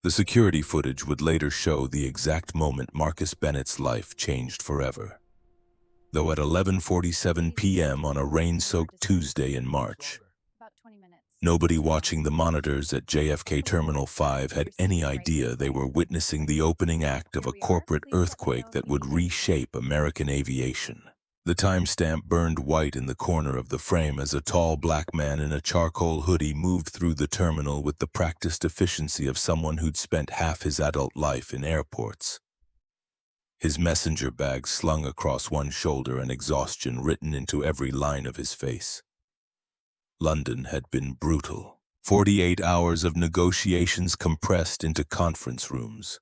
The security footage would later show the exact moment Marcus Bennett's life changed forever. Though at 11:47 p.m. on a rain-soaked Tuesday in March, nobody watching the monitors at JFK Terminal 5 had any idea they were witnessing the opening act of a corporate earthquake that would reshape American aviation. The timestamp burned white in the corner of the frame as a tall black man in a charcoal hoodie moved through the terminal with the practiced efficiency of someone who'd spent half his adult life in airports. His messenger bag slung across one shoulder and exhaustion written into every line of his face. London had been brutal. 48 hours of negotiations compressed into conference rooms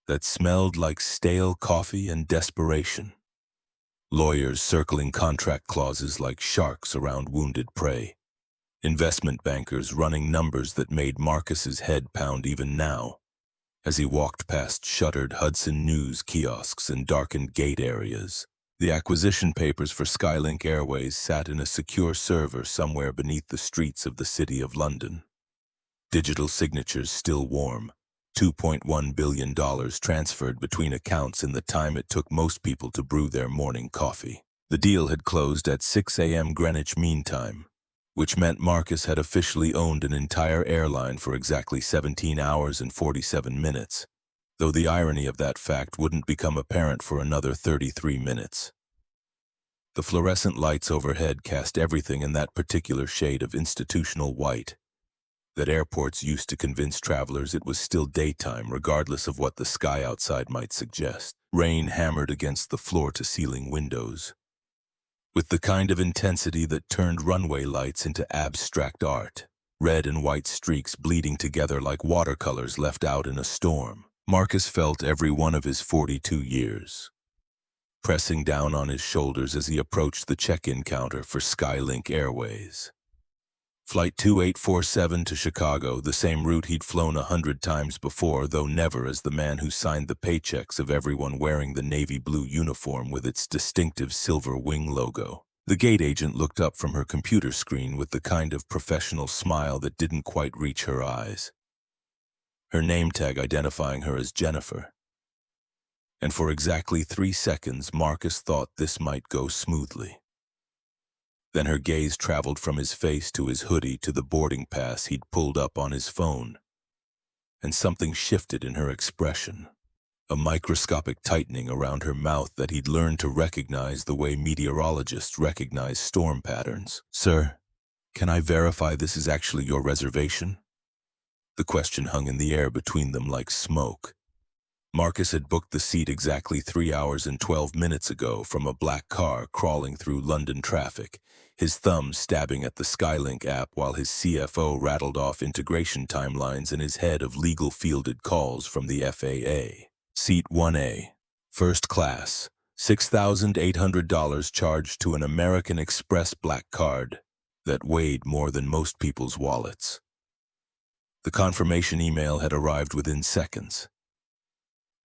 that smelled like stale coffee and desperation. Lawyers circling contract clauses like sharks around wounded prey. Investment bankers running numbers that made Marcus's head pound even now, as he walked past shuttered Hudson News kiosks and darkened gate areas. The acquisition papers for Skylink Airways sat in a secure server somewhere beneath the streets of the City of London. Digital signatures still warm. $2.1 billion transferred between accounts in the time it took most people to brew their morning coffee. The deal had closed at 6 a.m. Greenwich Mean Time, which meant Marcus had officially owned an entire airline for exactly 17 hours and 47 minutes, though the irony of that fact wouldn't become apparent for another 33 minutes. The fluorescent lights overhead cast everything in that particular shade of institutional white that airports used to convince travelers it was still daytime regardless of what the sky outside might suggest. Rain hammered against the floor-to-ceiling windows, with the kind of intensity that turned runway lights into abstract art, red and white streaks bleeding together like watercolors left out in a storm. Marcus felt every one of his 42 years pressing down on his shoulders as he approached the check-in counter for Skylink Airways. Flight 2847 to Chicago, the same route he'd flown 100 times before, though never as the man who signed the paychecks of everyone wearing the navy blue uniform with its distinctive silver wing logo. The gate agent looked up from her computer screen with the kind of professional smile that didn't quite reach her eyes, her name tag identifying her as Jennifer. And for exactly 3 seconds, Marcus thought this might go smoothly. Then her gaze traveled from his face to his hoodie to the boarding pass he'd pulled up on his phone, and something shifted in her expression, a microscopic tightening around her mouth that he'd learned to recognize the way meteorologists recognize storm patterns. "Sir, can I verify this is actually your reservation?" The question hung in the air between them like smoke. Marcus had booked the seat exactly 3 hours and 12 minutes ago from a black car crawling through London traffic, his thumb stabbing at the Skylink app while his CFO rattled off integration timelines in his head of legal fielded calls from the FAA. Seat 1A, first class, $6,800 charged to an American Express black card that weighed more than most people's wallets. The confirmation email had arrived within seconds.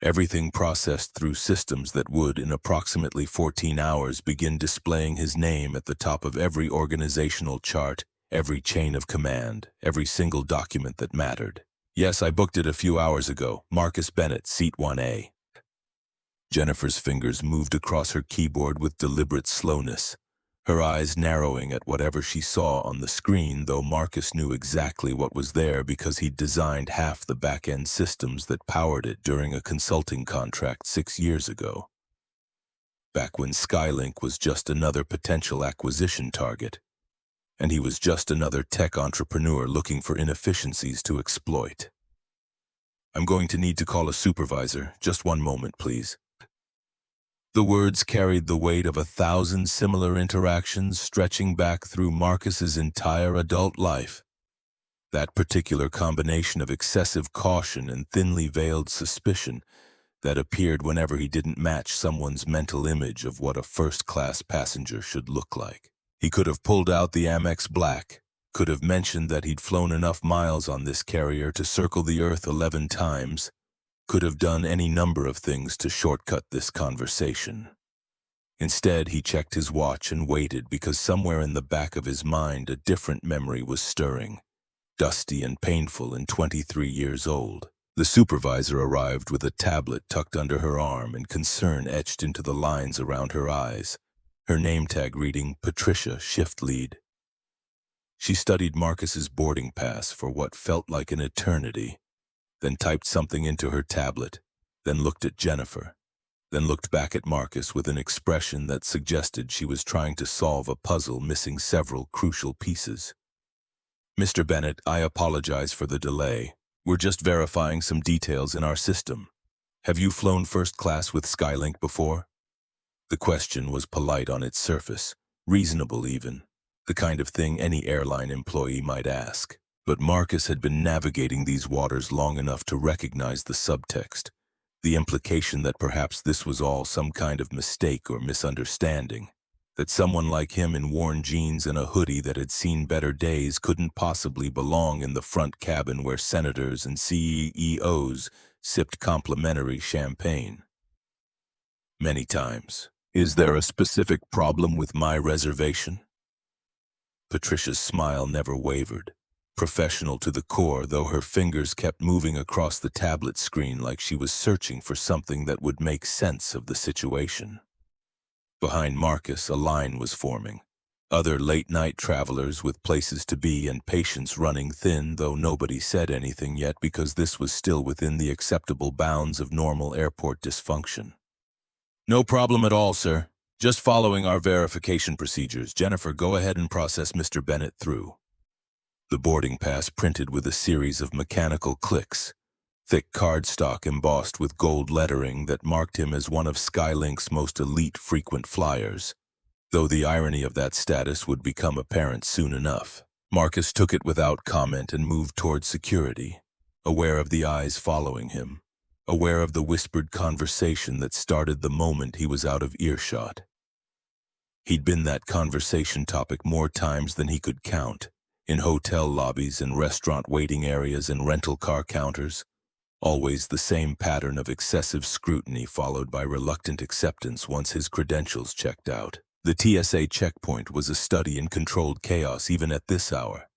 Everything processed through systems that would, in approximately 14 hours, begin displaying his name at the top of every organizational chart, every chain of command, every single document that mattered. "Yes, I booked it a few hours ago. Marcus Bennett, seat 1A. Jennifer's fingers moved across her keyboard with deliberate slowness, her eyes narrowing at whatever she saw on the screen, though Marcus knew exactly what was there because he'd designed half the back-end systems that powered it during a consulting contract 6 years ago, back when Skylink was just another potential acquisition target, and he was just another tech entrepreneur looking for inefficiencies to exploit. "I'm going to need to call a supervisor. Just one moment, please." The words carried the weight of 1,000 similar interactions stretching back through Marcus's entire adult life. That particular combination of excessive caution and thinly veiled suspicion that appeared whenever he didn't match someone's mental image of what a first-class passenger should look like. He could have pulled out the Amex Black, could have mentioned that he'd flown enough miles on this carrier to circle the Earth 11 times, could have done any number of things to shortcut this conversation. Instead, he checked his watch and waited because somewhere in the back of his mind a different memory was stirring, dusty and painful and 23 years old. The supervisor arrived with a tablet tucked under her arm and concern etched into the lines around her eyes, her name tag reading Patricia, shift lead. She studied Marcus's boarding pass for what felt like an eternity, then typed something into her tablet, then looked at Jennifer, then looked back at Marcus with an expression that suggested she was trying to solve a puzzle missing several crucial pieces. "Mr. Bennett, I apologize for the delay. We're just verifying some details in our system. Have you flown first class with Skylink before?" The question was polite on its surface, reasonable even, the kind of thing any airline employee might ask. But Marcus had been navigating these waters long enough to recognize the subtext, the implication that perhaps this was all some kind of mistake or misunderstanding, that someone like him in worn jeans and a hoodie that had seen better days couldn't possibly belong in the front cabin where senators and CEOs sipped complimentary champagne. Many times. "Is there a specific problem with my reservation?" Patricia's smile never wavered, professional to the core, though her fingers kept moving across the tablet screen like she was searching for something that would make sense of the situation. Behind Marcus, a line was forming. Other late-night travelers with places to be and patience running thin, though nobody said anything yet because this was still within the acceptable bounds of normal airport dysfunction. "No problem at all, sir. Just following our verification procedures. Jennifer, go ahead and process Mr. Bennett through." The boarding pass printed with a series of mechanical clicks, thick cardstock embossed with gold lettering that marked him as one of Skylink's most elite frequent flyers, though the irony of that status would become apparent soon enough. Marcus took it without comment and moved toward security, aware of the eyes following him, aware of the whispered conversation that started the moment he was out of earshot. He'd been that conversation topic more times than he could count, in hotel lobbies and restaurant waiting areas and rental car counters. Always the same pattern of excessive scrutiny followed by reluctant acceptance once his credentials checked out. The TSA checkpoint was a study in controlled chaos even at this hour.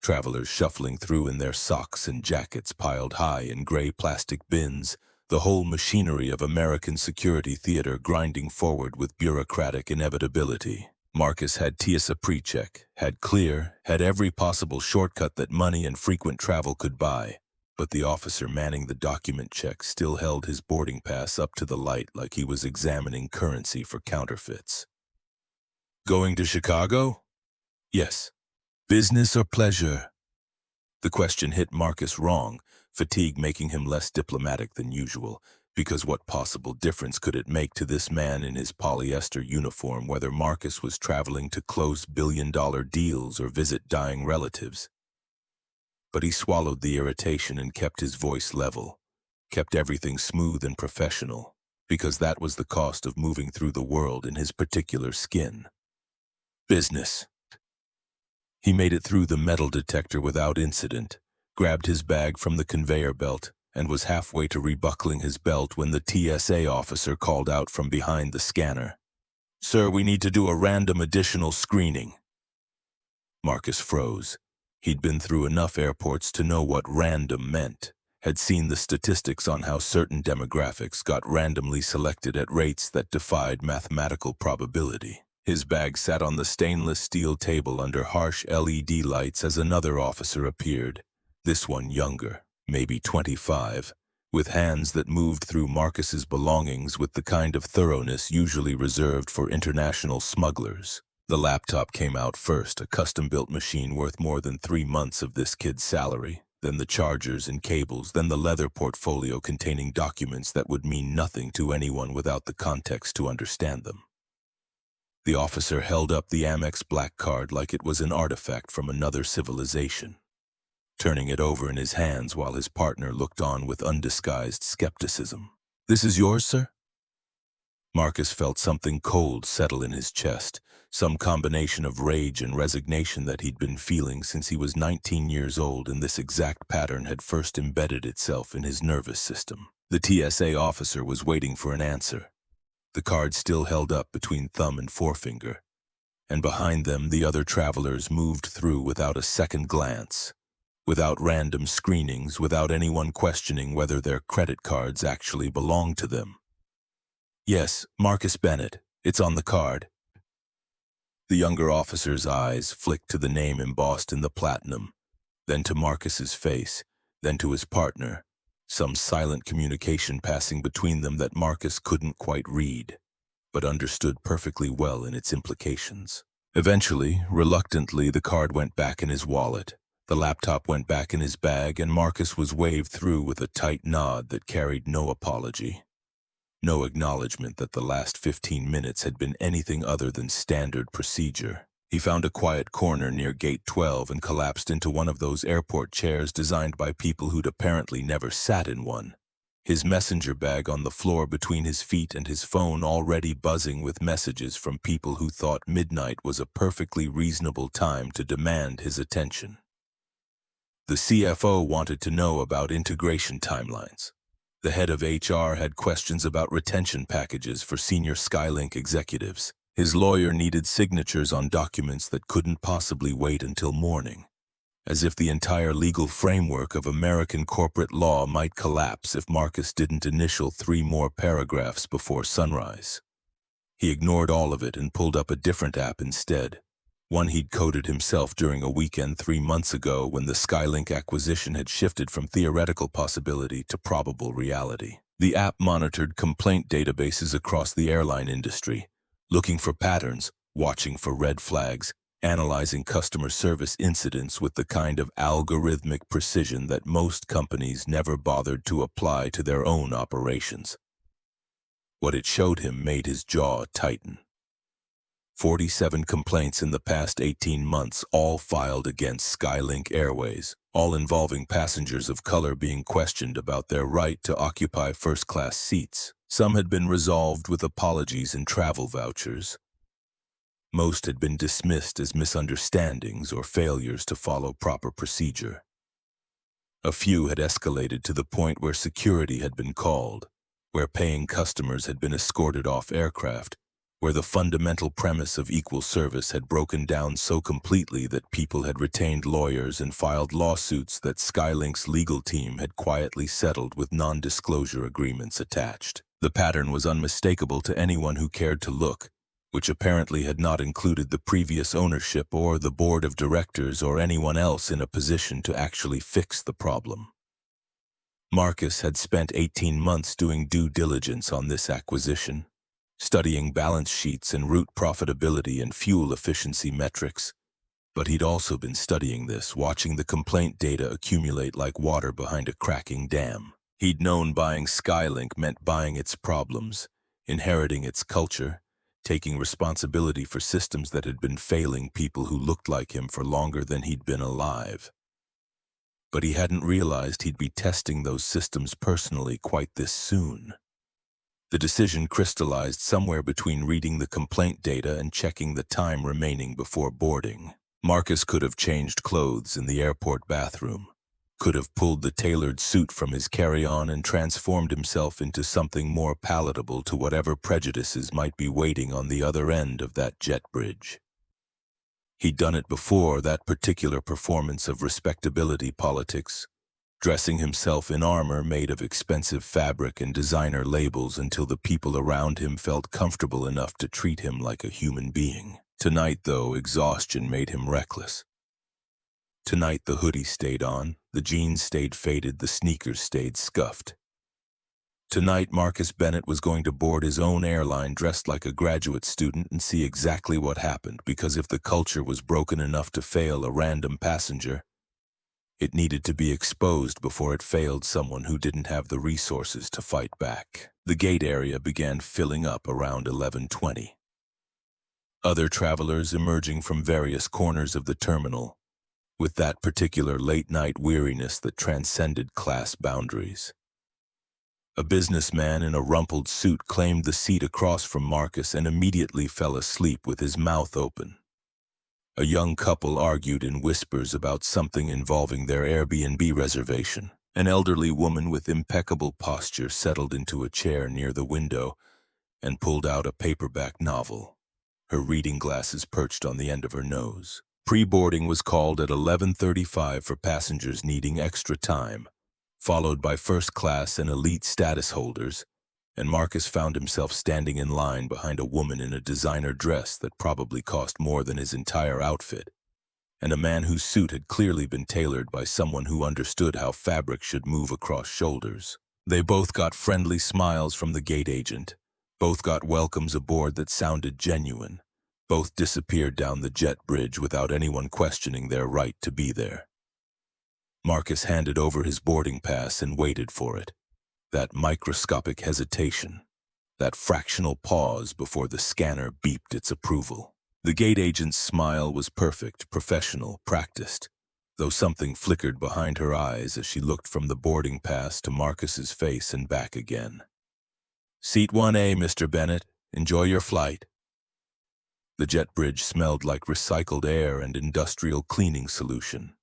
Travelers shuffling through in their socks and jackets piled high in gray plastic bins, the whole machinery of American security theater grinding forward with bureaucratic inevitability. Marcus had TSA pre-check, had clear, had every possible shortcut that money and frequent travel could buy. But the officer manning the document check still held his boarding pass up to the light like he was examining currency for counterfeits. "Going to Chicago?" "Yes." "Business or pleasure?" The question hit Marcus wrong, fatigue making him less diplomatic than usual, because what possible difference could it make to this man in his polyester uniform whether Marcus was traveling to close billion-dollar deals or visit dying relatives? But he swallowed the irritation and kept his voice level, kept everything smooth and professional, because that was the cost of moving through the world in his particular skin. "Business." He made it through the metal detector without incident, grabbed his bag from the conveyor belt, and was halfway to rebuckling his belt when the TSA officer called out from behind the scanner, "Sir, we need to do a random additional screening." Marcus froze. He'd been through enough airports to know what random meant, had seen the statistics on how certain demographics got randomly selected at rates that defied mathematical probability. His bag sat on the stainless steel table under harsh LED lights as another officer appeared, this one younger, maybe 25, with hands that moved through Marcus's belongings with the kind of thoroughness usually reserved for international smugglers. The laptop came out first, a custom-built machine worth more than 3 months of this kid's salary, then the chargers and cables, then the leather portfolio containing documents that would mean nothing to anyone without the context to understand them. The officer held up the Amex Black Card like it was an artifact from another civilization, turning it over in his hands while his partner looked on with undisguised skepticism. "This is yours, sir?" Marcus felt something cold settle in his chest, some combination of rage and resignation that he'd been feeling since he was 19 years old, and this exact pattern had first embedded itself in his nervous system. The TSA officer was waiting for an answer, the card still held up between thumb and forefinger, and behind them the other travelers moved through without a second glance, without random screenings, without anyone questioning whether their credit cards actually belong to them. "Yes, Marcus Bennett. It's on the card." The younger officer's eyes flicked to the name embossed in the platinum, then to Marcus's face, then to his partner, some silent communication passing between them that Marcus couldn't quite read, but understood perfectly well in its implications. Eventually, reluctantly, the card went back in his wallet. The laptop went back in his bag, and Marcus was waved through with a tight nod that carried no apology. No acknowledgement that the last 15 minutes had been anything other than standard procedure. He found a quiet corner near Gate 12 and collapsed into one of those airport chairs designed by people who'd apparently never sat in one. His messenger bag on the floor between his feet and his phone already buzzing with messages from people who thought midnight was a perfectly reasonable time to demand his attention. The CFO wanted to know about integration timelines. The head of HR had questions about retention packages for senior Skylink executives. His lawyer needed signatures on documents that couldn't possibly wait until morning, as if the entire legal framework of American corporate law might collapse if Marcus didn't initial 3 more paragraphs before sunrise. He ignored all of it and pulled up a different app instead, one he'd coded himself during a weekend 3 months ago when the Skylink acquisition had shifted from theoretical possibility to probable reality. The app monitored complaint databases across the airline industry, looking for patterns, watching for red flags, analyzing customer service incidents with the kind of algorithmic precision that most companies never bothered to apply to their own operations. What it showed him made his jaw tighten. 47 complaints in the past 18 months, all filed against Skylink Airways, all involving passengers of color being questioned about their right to occupy first-class seats. Some had been resolved with apologies and travel vouchers. Most had been dismissed as misunderstandings or failures to follow proper procedure. A few had escalated to the point where security had been called, where paying customers had been escorted off aircraft, where the fundamental premise of equal service had broken down so completely that people had retained lawyers and filed lawsuits that Skylink's legal team had quietly settled with non-disclosure agreements attached. The pattern was unmistakable to anyone who cared to look, which apparently had not included the previous ownership or the board of directors or anyone else in a position to actually fix the problem. Marcus had spent 18 months doing due diligence on this acquisition, studying balance sheets and route profitability and fuel efficiency metrics. But he'd also been studying this, watching the complaint data accumulate like water behind a cracking dam. He'd known buying Skylink meant buying its problems, inheriting its culture, taking responsibility for systems that had been failing people who looked like him for longer than he'd been alive. But he hadn't realized he'd be testing those systems personally quite this soon. The decision crystallized somewhere between reading the complaint data and checking the time remaining before boarding. Marcus could have changed clothes in the airport bathroom, could have pulled the tailored suit from his carry-on and transformed himself into something more palatable to whatever prejudices might be waiting on the other end of that jet bridge. He'd done it before, that particular performance of respectability politics, dressing himself in armor made of expensive fabric and designer labels until the people around him felt comfortable enough to treat him like a human being. Tonight, though, exhaustion made him reckless. Tonight, the hoodie stayed on, the jeans stayed faded, the sneakers stayed scuffed. Tonight, Marcus Bennett was going to board his own airline dressed like a graduate student and see exactly what happened, because if the culture was broken enough to fail a random passenger, it needed to be exposed before it failed someone who didn't have the resources to fight back. The gate area began filling up around 11:20. Other travelers emerging from various corners of the terminal, with that particular late-night weariness that transcended class boundaries. A businessman in a rumpled suit claimed the seat across from Marcus and immediately fell asleep with his mouth open. A young couple argued in whispers about something involving their Airbnb reservation. An elderly woman with impeccable posture settled into a chair near the window and pulled out a paperback novel, her reading glasses perched on the end of her nose. Pre-boarding was called at 11:35 for passengers needing extra time, followed by first class and elite status holders, and Marcus found himself standing in line behind a woman in a designer dress that probably cost more than his entire outfit, and a man whose suit had clearly been tailored by someone who understood how fabric should move across shoulders. They both got friendly smiles from the gate agent. Both got welcomes aboard that sounded genuine. Both disappeared down the jet bridge without anyone questioning their right to be there. Marcus handed over his boarding pass and waited for it. That microscopic hesitation. That fractional pause before the scanner beeped its approval. The gate agent's smile was perfect, professional, practiced, though something flickered behind her eyes as she looked from the boarding pass to Marcus's face and back again. "Seat 1A, Mr. Bennett. Enjoy your flight." The jet bridge smelled like recycled air and industrial cleaning solution.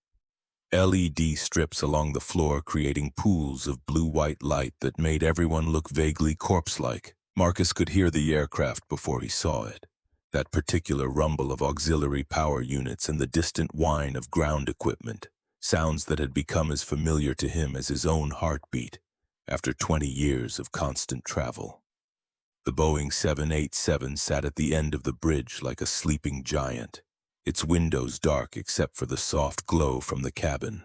LED strips along the floor creating pools of blue-white light that made everyone look vaguely corpse-like. Marcus could hear the aircraft before he saw it. That particular rumble of auxiliary power units and the distant whine of ground equipment, sounds that had become as familiar to him as his own heartbeat after 20 years of constant travel. The Boeing 787 sat at the end of the bridge like a sleeping giant, its windows dark except for the soft glow from the cabin,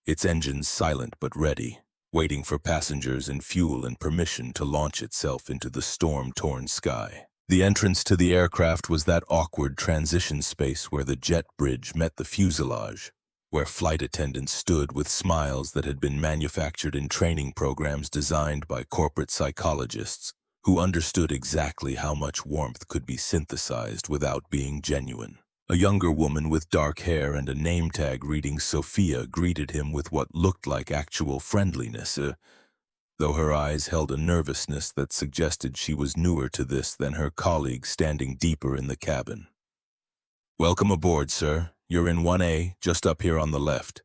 its engines silent but ready, waiting for passengers and fuel and permission to launch itself into the storm-torn sky. The entrance to the aircraft was that awkward transition space where the jet bridge met the fuselage, where flight attendants stood with smiles that had been manufactured in training programs designed by corporate psychologists who understood exactly how much warmth could be synthesized without being genuine. A younger woman with dark hair and a name tag reading Sophia greeted him with what looked like actual friendliness, though her eyes held a nervousness that suggested she was newer to this than her colleague standing deeper in the cabin. "Welcome aboard, sir. You're in 1A, just up here on the left."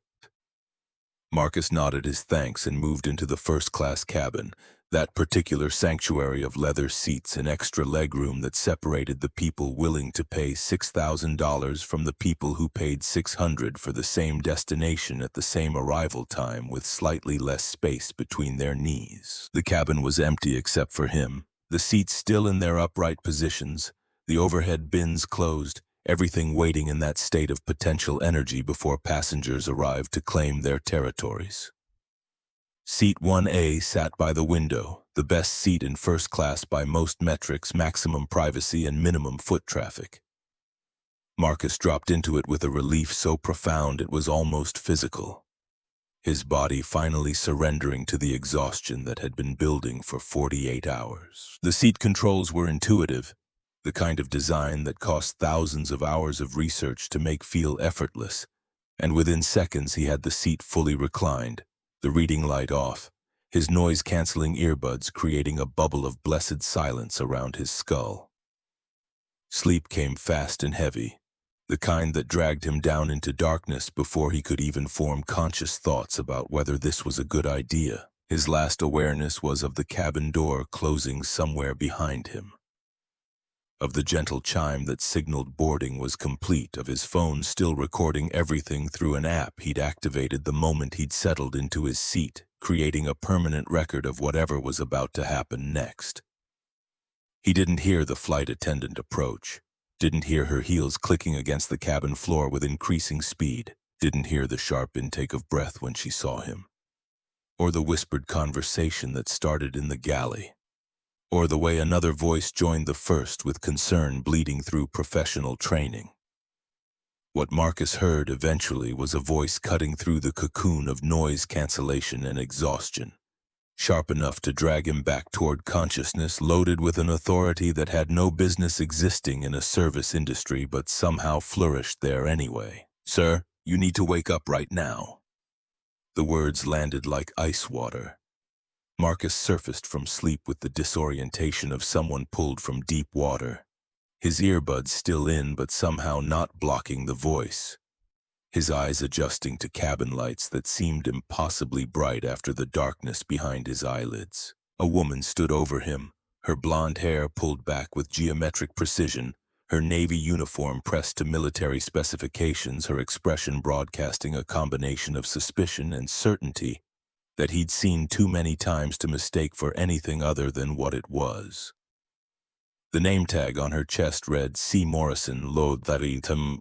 Marcus nodded his thanks and moved into the first-class cabin, that particular sanctuary of leather seats and extra legroom that separated the people willing to pay $6,000 from the people who paid $600 for the same destination at the same arrival time with slightly less space between their knees. The cabin was empty except for him, the seats still in their upright positions, the overhead bins closed, everything waiting in that state of potential energy before passengers arrived to claim their territories. Seat 1A sat by the window, the best seat in first class by most metrics, maximum privacy and minimum foot traffic. Marcus dropped into it with a relief so profound it was almost physical, his body finally surrendering to the exhaustion that had been building for 48 hours. The seat controls were intuitive, the kind of design that cost thousands of hours of research to make feel effortless, and within seconds he had the seat fully reclined, the reading light off, his noise-canceling earbuds creating a bubble of blessed silence around his skull. Sleep came fast and heavy, the kind that dragged him down into darkness before he could even form conscious thoughts about whether this was a good idea. His last awareness was of the cabin door closing somewhere behind him, of the gentle chime that signaled boarding was complete, of his phone still recording everything through an app he'd activated the moment he'd settled into his seat, creating a permanent record of whatever was about to happen next. He didn't hear the flight attendant approach, didn't hear her heels clicking against the cabin floor with increasing speed, didn't hear the sharp intake of breath when she saw him, or the whispered conversation that started in the galley, or the way another voice joined the first with concern bleeding through professional training. What Marcus heard eventually was a voice cutting through the cocoon of noise cancellation and exhaustion, sharp enough to drag him back toward consciousness, loaded with an authority that had no business existing in a service industry but somehow flourished there anyway. "Sir, you need to wake up right now." The words landed like ice water. Marcus surfaced from sleep with the disorientation of someone pulled from deep water, his earbuds still in but somehow not blocking the voice, his eyes adjusting to cabin lights that seemed impossibly bright after the darkness behind his eyelids. A woman stood over him, her blonde hair pulled back with geometric precision, Her Navy uniform pressed to military specifications, her expression broadcasting a combination of suspicion and certainty that he'd seen too many times to mistake for anything other than what it was. The name tag on her chest read C. Morrison, Lotharitum,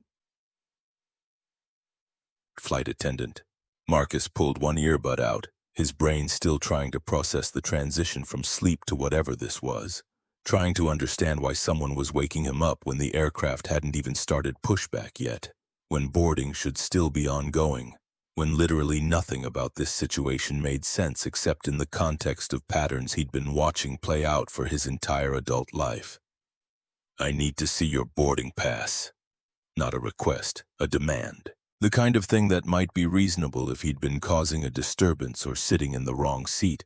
flight attendant. Marcus pulled one earbud out, his brain still trying to process the transition from sleep to whatever this was, trying to understand why someone was waking him up when the aircraft hadn't even started pushback yet, when boarding should still be ongoing, when literally nothing about this situation made sense except in the context of patterns he'd been watching play out for his entire adult life. I need to see your boarding pass. Not a request, a demand. The kind of thing that might be reasonable if he'd been causing a disturbance or sitting in the wrong seat,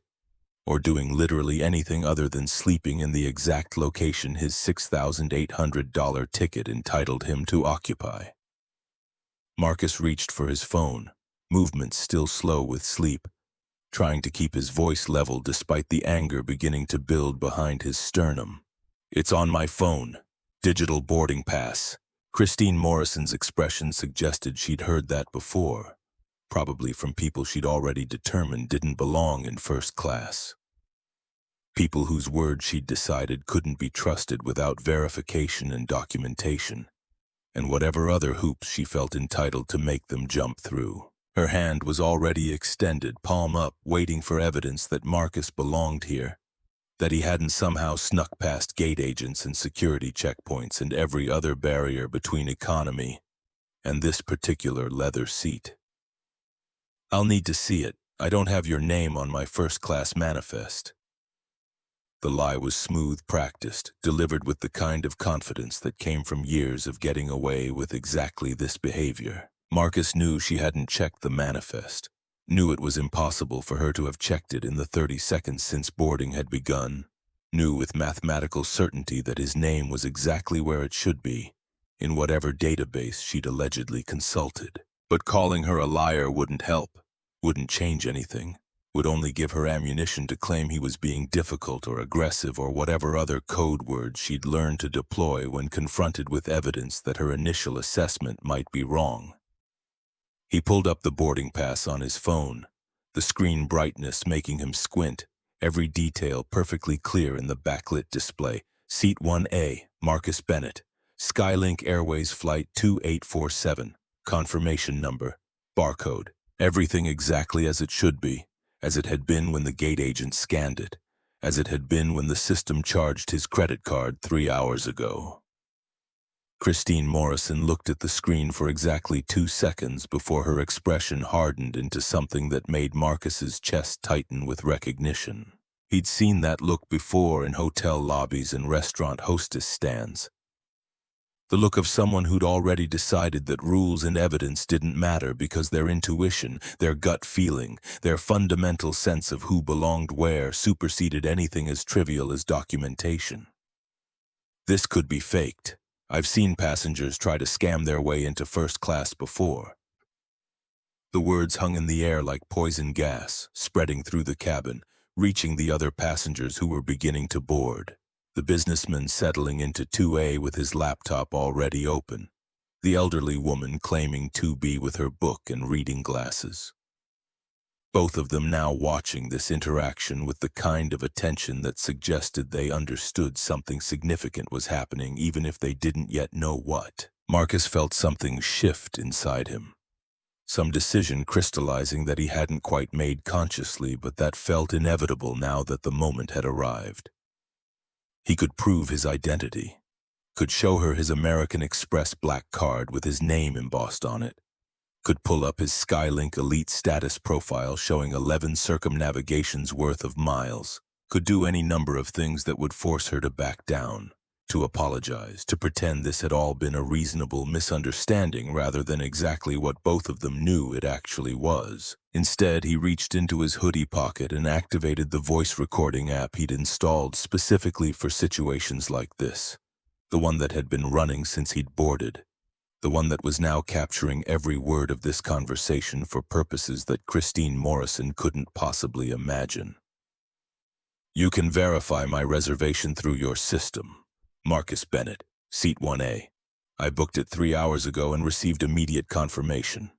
or doing literally anything other than sleeping in the exact location his $6,800 ticket entitled him to occupy. Marcus reached for his phone, movements still slow with sleep, trying to keep his voice level despite the anger beginning to build behind his sternum. It's on my phone. Digital boarding pass. Christine Morrison's expression suggested she'd heard that before, probably from people she'd already determined didn't belong in first class. People whose word she'd decided couldn't be trusted without verification and documentation, and whatever other hoops she felt entitled to make them jump through. Her hand was already extended, palm up, waiting for evidence that Marcus belonged here, that he hadn't somehow snuck past gate agents and security checkpoints and every other barrier between economy and this particular leather seat. I'll need to see it. I don't have your name on my first-class manifest. The lie was smooth, practiced, delivered with the kind of confidence that came from years of getting away with exactly this behavior. Marcus knew she hadn't checked the manifest, knew it was impossible for her to have checked it in the 30 seconds since boarding had begun, knew with mathematical certainty that his name was exactly where it should be, in whatever database she'd allegedly consulted. But calling her a liar wouldn't help, wouldn't change anything, would only give her ammunition to claim he was being difficult or aggressive or whatever other code words she'd learned to deploy when confronted with evidence that her initial assessment might be wrong. He pulled up the boarding pass on his phone, the screen brightness making him squint, every detail perfectly clear in the backlit display. Seat 1A, Marcus Bennett, Skylink Airways Flight 2847, confirmation number, barcode, everything exactly as it should be, as it had been when the gate agent scanned it, as it had been when the system charged his credit card 3 hours ago. Christine Morrison looked at the screen for exactly 2 seconds before her expression hardened into something that made Marcus's chest tighten with recognition. He'd seen that look before in hotel lobbies and restaurant hostess stands. The look of someone who'd already decided that rules and evidence didn't matter because their intuition, their gut feeling, their fundamental sense of who belonged where superseded anything as trivial as documentation. This could be faked. I've seen passengers try to scam their way into first class before. The words hung in the air like poison gas, spreading through the cabin, reaching the other passengers who were beginning to board. The businessman settling into 2A with his laptop already open. The elderly woman claiming 2B with her book and reading glasses. Both of them now watching this interaction with the kind of attention that suggested they understood something significant was happening even if they didn't yet know what. Marcus felt something shift inside him. Some decision crystallizing that he hadn't quite made consciously but that felt inevitable now that the moment had arrived. He could prove his identity, could show her his American Express black card with his name embossed on it, could pull up his Skylink Elite status profile showing 11 circumnavigations worth of miles, could do any number of things that would force her to back down, to apologize, to pretend this had all been a reasonable misunderstanding rather than exactly what both of them knew it actually was. Instead, he reached into his hoodie pocket and activated the voice recording app he'd installed specifically for situations like this, the one that had been running since he'd boarded. The one that was now capturing every word of this conversation for purposes that Christine Morrison couldn't possibly imagine. You can verify my reservation through your system, Marcus Bennett. Seat 1A. I booked it 3 hours ago and received immediate confirmation.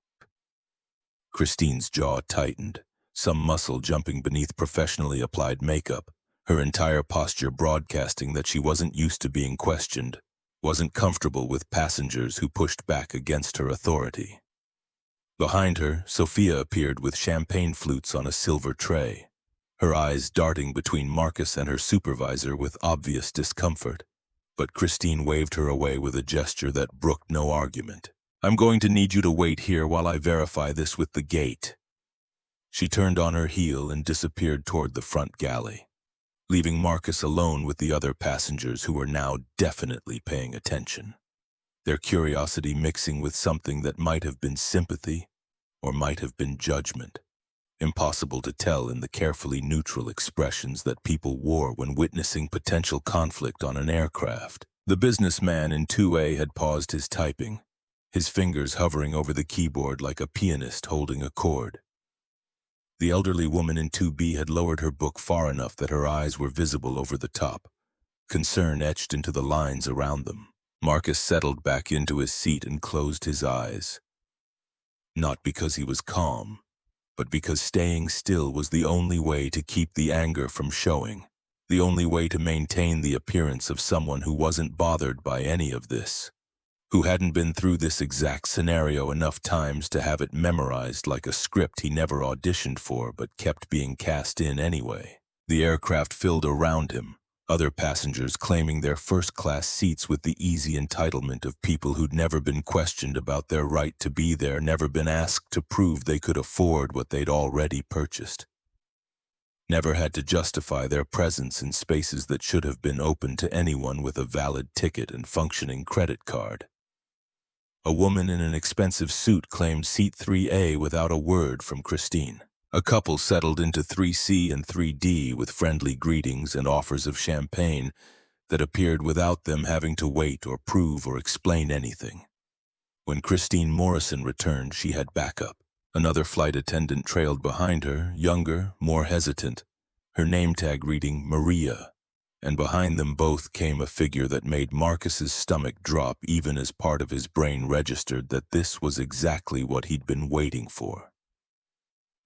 Christine's jaw tightened, some muscle jumping beneath professionally applied makeup, her entire posture broadcasting that she wasn't used to being questioned, wasn't comfortable with passengers who pushed back against her authority. Behind her, Sophia appeared with champagne flutes on a silver tray, her eyes darting between Marcus and her supervisor with obvious discomfort. But Christine waved her away with a gesture that brooked no argument. I'm going to need you to wait here while I verify this with the gate. She turned on her heel and disappeared toward the front galley, leaving Marcus alone with the other passengers who were now definitely paying attention, their curiosity mixing with something that might have been sympathy or might have been judgment. Impossible to tell in the carefully neutral expressions that people wore when witnessing potential conflict on an aircraft. The businessman in 2A had paused his typing, his fingers hovering over the keyboard like a pianist holding a chord. The elderly woman in 2B had lowered her book far enough that her eyes were visible over the top, concern etched into the lines around them. Marcus settled back into his seat and closed his eyes. Not because he was calm, but because staying still was the only way to keep the anger from showing, the only way to maintain the appearance of someone who wasn't bothered by any of this, who hadn't been through this exact scenario enough times to have it memorized like a script he never auditioned for but kept being cast in anyway. The aircraft filled around him, other passengers claiming their first-class seats with the easy entitlement of people who'd never been questioned about their right to be there, never been asked to prove they could afford what they'd already purchased, never had to justify their presence in spaces that should have been open to anyone with a valid ticket and functioning credit card. A woman in an expensive suit claimed seat 3A without a word from Christine. A couple settled into 3C and 3D with friendly greetings and offers of champagne that appeared without them having to wait or prove or explain anything. When Christine Morrison returned, she had backup. Another flight attendant trailed behind her, younger, more hesitant, her name tag reading Maria, and behind them both came a figure that made Marcus's stomach drop even as part of his brain registered that this was exactly what he'd been waiting for.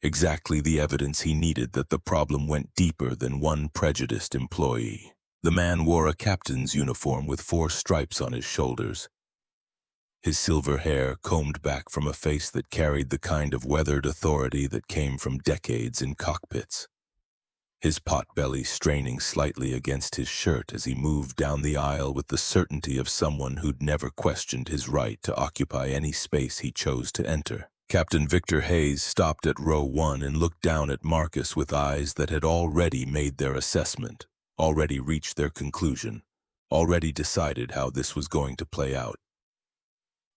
Exactly the evidence he needed that the problem went deeper than one prejudiced employee. The man wore a captain's uniform with 4 stripes on his shoulders, his silver hair combed back from a face that carried the kind of weathered authority that came from decades in cockpits, his pot-belly straining slightly against his shirt as he moved down the aisle with the certainty of someone who'd never questioned his right to occupy any space he chose to enter. Captain Victor Hayes stopped at row 1 and looked down at Marcus with eyes that had already made their assessment, already reached their conclusion, already decided how this was going to play out.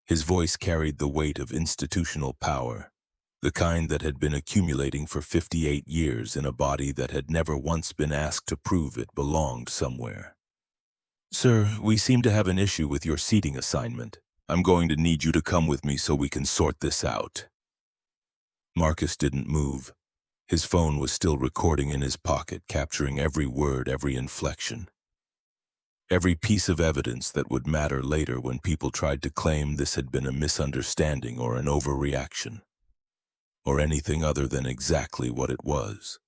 His voice carried the weight of institutional power, the kind that had been accumulating for 58 years in a body that had never once been asked to prove it belonged somewhere. Sir, we seem to have an issue with your seating assignment. I'm going to need you to come with me so we can sort this out. Marcus didn't move. His phone was still recording in his pocket, capturing every word, every inflection. Every piece of evidence that would matter later when people tried to claim this had been a misunderstanding or an overreaction, or anything other than exactly what it was.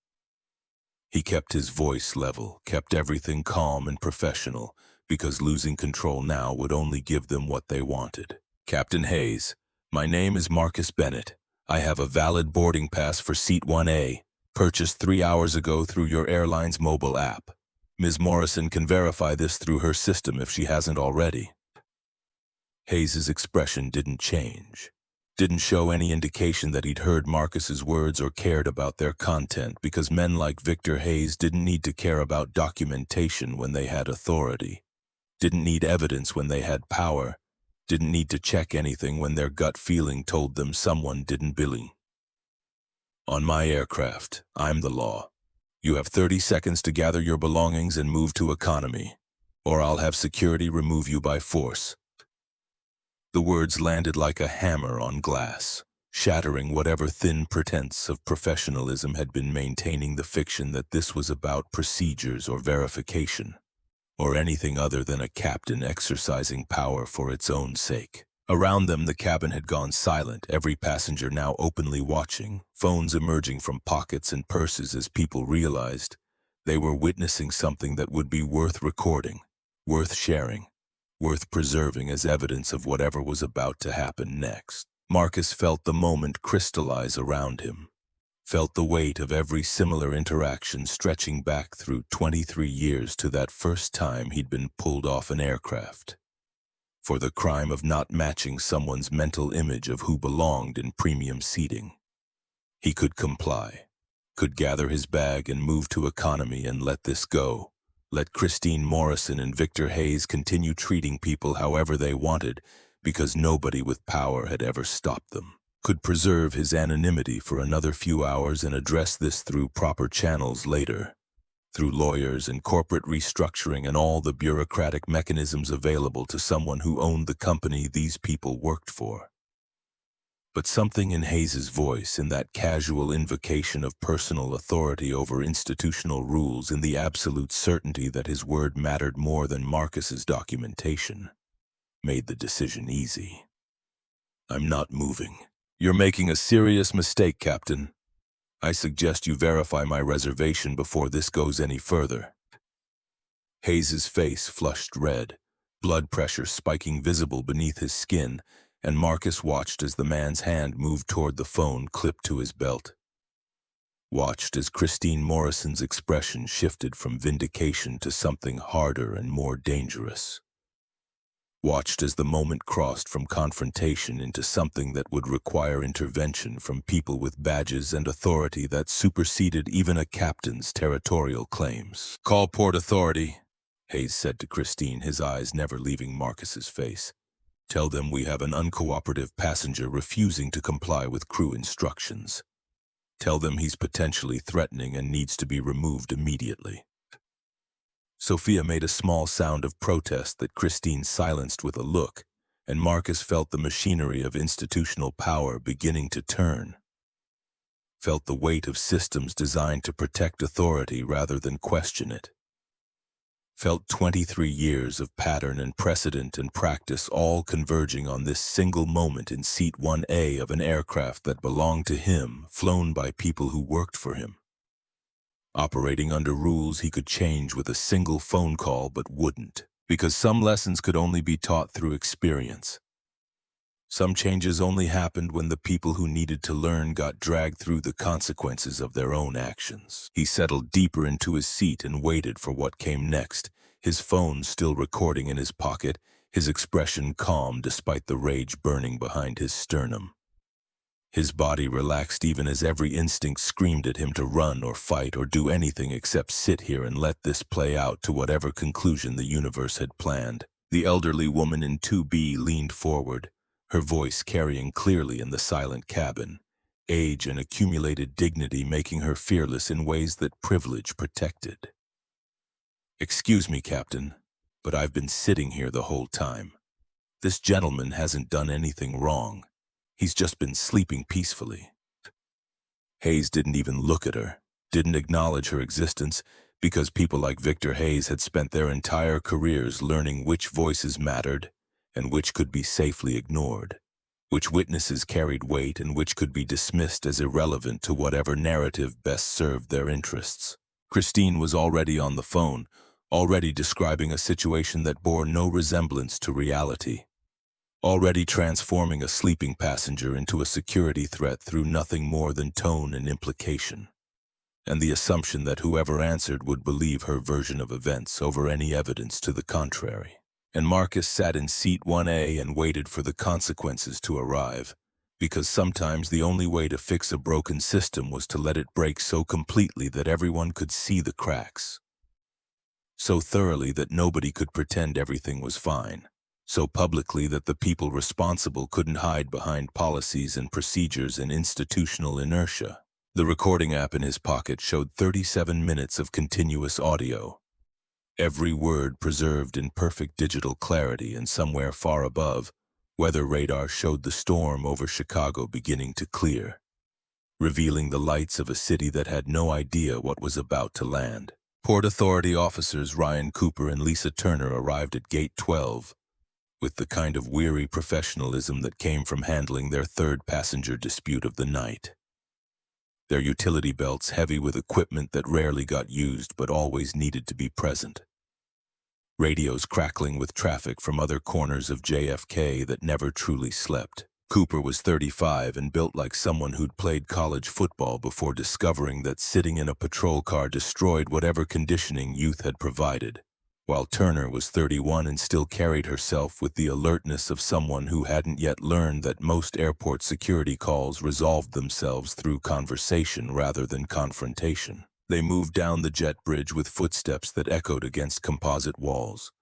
He kept his voice level, kept everything calm and professional, because losing control now would only give them what they wanted. Captain Hayes, my name is Marcus Bennett. I have a valid boarding pass for seat 1A, purchased 3 hours ago through your airline's mobile app. Ms. Morrison can verify this through her system if she hasn't already. Hayes's expression didn't change, didn't show any indication that he'd heard Marcus's words or cared about their content, because men like Victor Hayes didn't need to care about documentation when they had authority, didn't need evidence when they had power, didn't need to check anything when their gut feeling told them someone didn't billing. On my aircraft, I'm the law. You have 30 seconds to gather your belongings and move to economy, or I'll have security remove you by force. The words landed like a hammer on glass, shattering whatever thin pretense of professionalism had been maintaining the fiction that this was about procedures or verification, or anything other than a captain exercising power for its own sake. Around them, the cabin had gone silent, every passenger now openly watching, phones emerging from pockets and purses as people realized they were witnessing something that would be worth recording, worth sharing, worth preserving as evidence of whatever was about to happen next. Marcus felt the moment crystallize around him, felt the weight of every similar interaction stretching back through 23 years to that first time he'd been pulled off an aircraft for the crime of not matching someone's mental image of who belonged in premium seating. He could comply, could gather his bag and move to economy and let this go. Let Christine Morrison and Victor Hayes continue treating people however they wanted because nobody with power had ever stopped them. Could preserve his anonymity for another few hours and address this through proper channels later, through lawyers and corporate restructuring and all the bureaucratic mechanisms available to someone who owned the company these people worked for. But something in Hayes's voice, in that casual invocation of personal authority over institutional rules, in the absolute certainty that his word mattered more than Marcus's documentation, made the decision easy. "I'm not moving. You're making a serious mistake, Captain. I suggest you verify my reservation before this goes any further." Hayes's face flushed red, blood pressure spiking visible beneath his skin, and Marcus watched as the man's hand moved toward the phone clipped to his belt. Watched as Christine Morrison's expression shifted from vindication to something harder and more dangerous. Watched as the moment crossed from confrontation into something that would require intervention from people with badges and authority that superseded even a captain's territorial claims. "Call Port Authority," Hayes said to Christine, his eyes never leaving Marcus's face. "Tell them we have an uncooperative passenger refusing to comply with crew instructions. Tell them he's potentially threatening and needs to be removed immediately." Sophia made a small sound of protest that Christine silenced with a look, and Marcus felt the machinery of institutional power beginning to turn. Felt the weight of systems designed to protect authority rather than question it. Felt 23 years of pattern and precedent and practice all converging on this single moment in Seat 1A of an aircraft that belonged to him, flown by people who worked for him. Operating under rules he could change with a single phone call but wouldn't, because some lessons could only be taught through experience. Some changes only happened when the people who needed to learn got dragged through the consequences of their own actions. He settled deeper into his seat and waited for what came next, his phone still recording in his pocket, his expression calm despite the rage burning behind his sternum. His body relaxed even as every instinct screamed at him to run or fight or do anything except sit here and let this play out to whatever conclusion the universe had planned. The elderly woman in 2B leaned forward, her voice carrying clearly in the silent cabin, age and accumulated dignity making her fearless in ways that privilege protected. "Excuse me, Captain, but I've been sitting here the whole time. This gentleman hasn't done anything wrong. He's just been sleeping peacefully." Hayes didn't even look at her, didn't acknowledge her existence, because people like Victor Hayes had spent their entire careers learning which voices mattered and which could be safely ignored, which witnesses carried weight and which could be dismissed as irrelevant to whatever narrative best served their interests. Christine was already on the phone, already describing a situation that bore no resemblance to reality. Already transforming a sleeping passenger into a security threat through nothing more than tone and implication, and the assumption that whoever answered would believe her version of events over any evidence to the contrary. And Marcus sat in Seat 1A and waited for the consequences to arrive, because sometimes the only way to fix a broken system was to let it break so completely that everyone could see the cracks, so thoroughly that nobody could pretend everything was fine, so publicly that the people responsible couldn't hide behind policies and procedures and institutional inertia. The recording app in his pocket showed 37 minutes of continuous audio, every word preserved in perfect digital clarity, and somewhere far above, weather radar showed the storm over Chicago beginning to clear, revealing the lights of a city that had no idea what was about to land. Port Authority officers Ryan Cooper and Lisa Turner arrived at Gate 12 with the kind of weary professionalism that came from handling their third passenger dispute of the night. Their utility belts heavy with equipment that rarely got used but always needed to be present. Radios crackling with traffic from other corners of JFK that never truly slept. Cooper was 35 and built like someone who'd played college football before discovering that sitting in a patrol car destroyed whatever conditioning youth had provided, while Turner was 31 and still carried herself with the alertness of someone who hadn't yet learned that most airport security calls resolved themselves through conversation rather than confrontation. They moved down the jet bridge with footsteps that echoed against composite walls,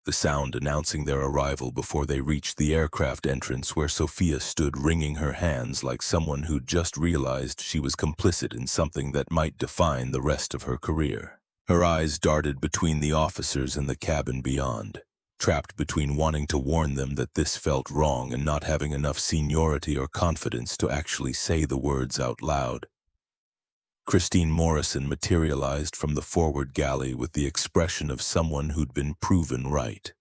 the sound announcing their arrival before they reached the aircraft entrance where Sophia stood wringing her hands like someone who'd just realized she was complicit in something that might define the rest of her career. Her eyes darted between the officers and the cabin beyond, trapped between wanting to warn them that this felt wrong and not having enough seniority or confidence to actually say the words out loud. Christine Morrison materialized from the forward galley with the expression of someone who'd been proven right.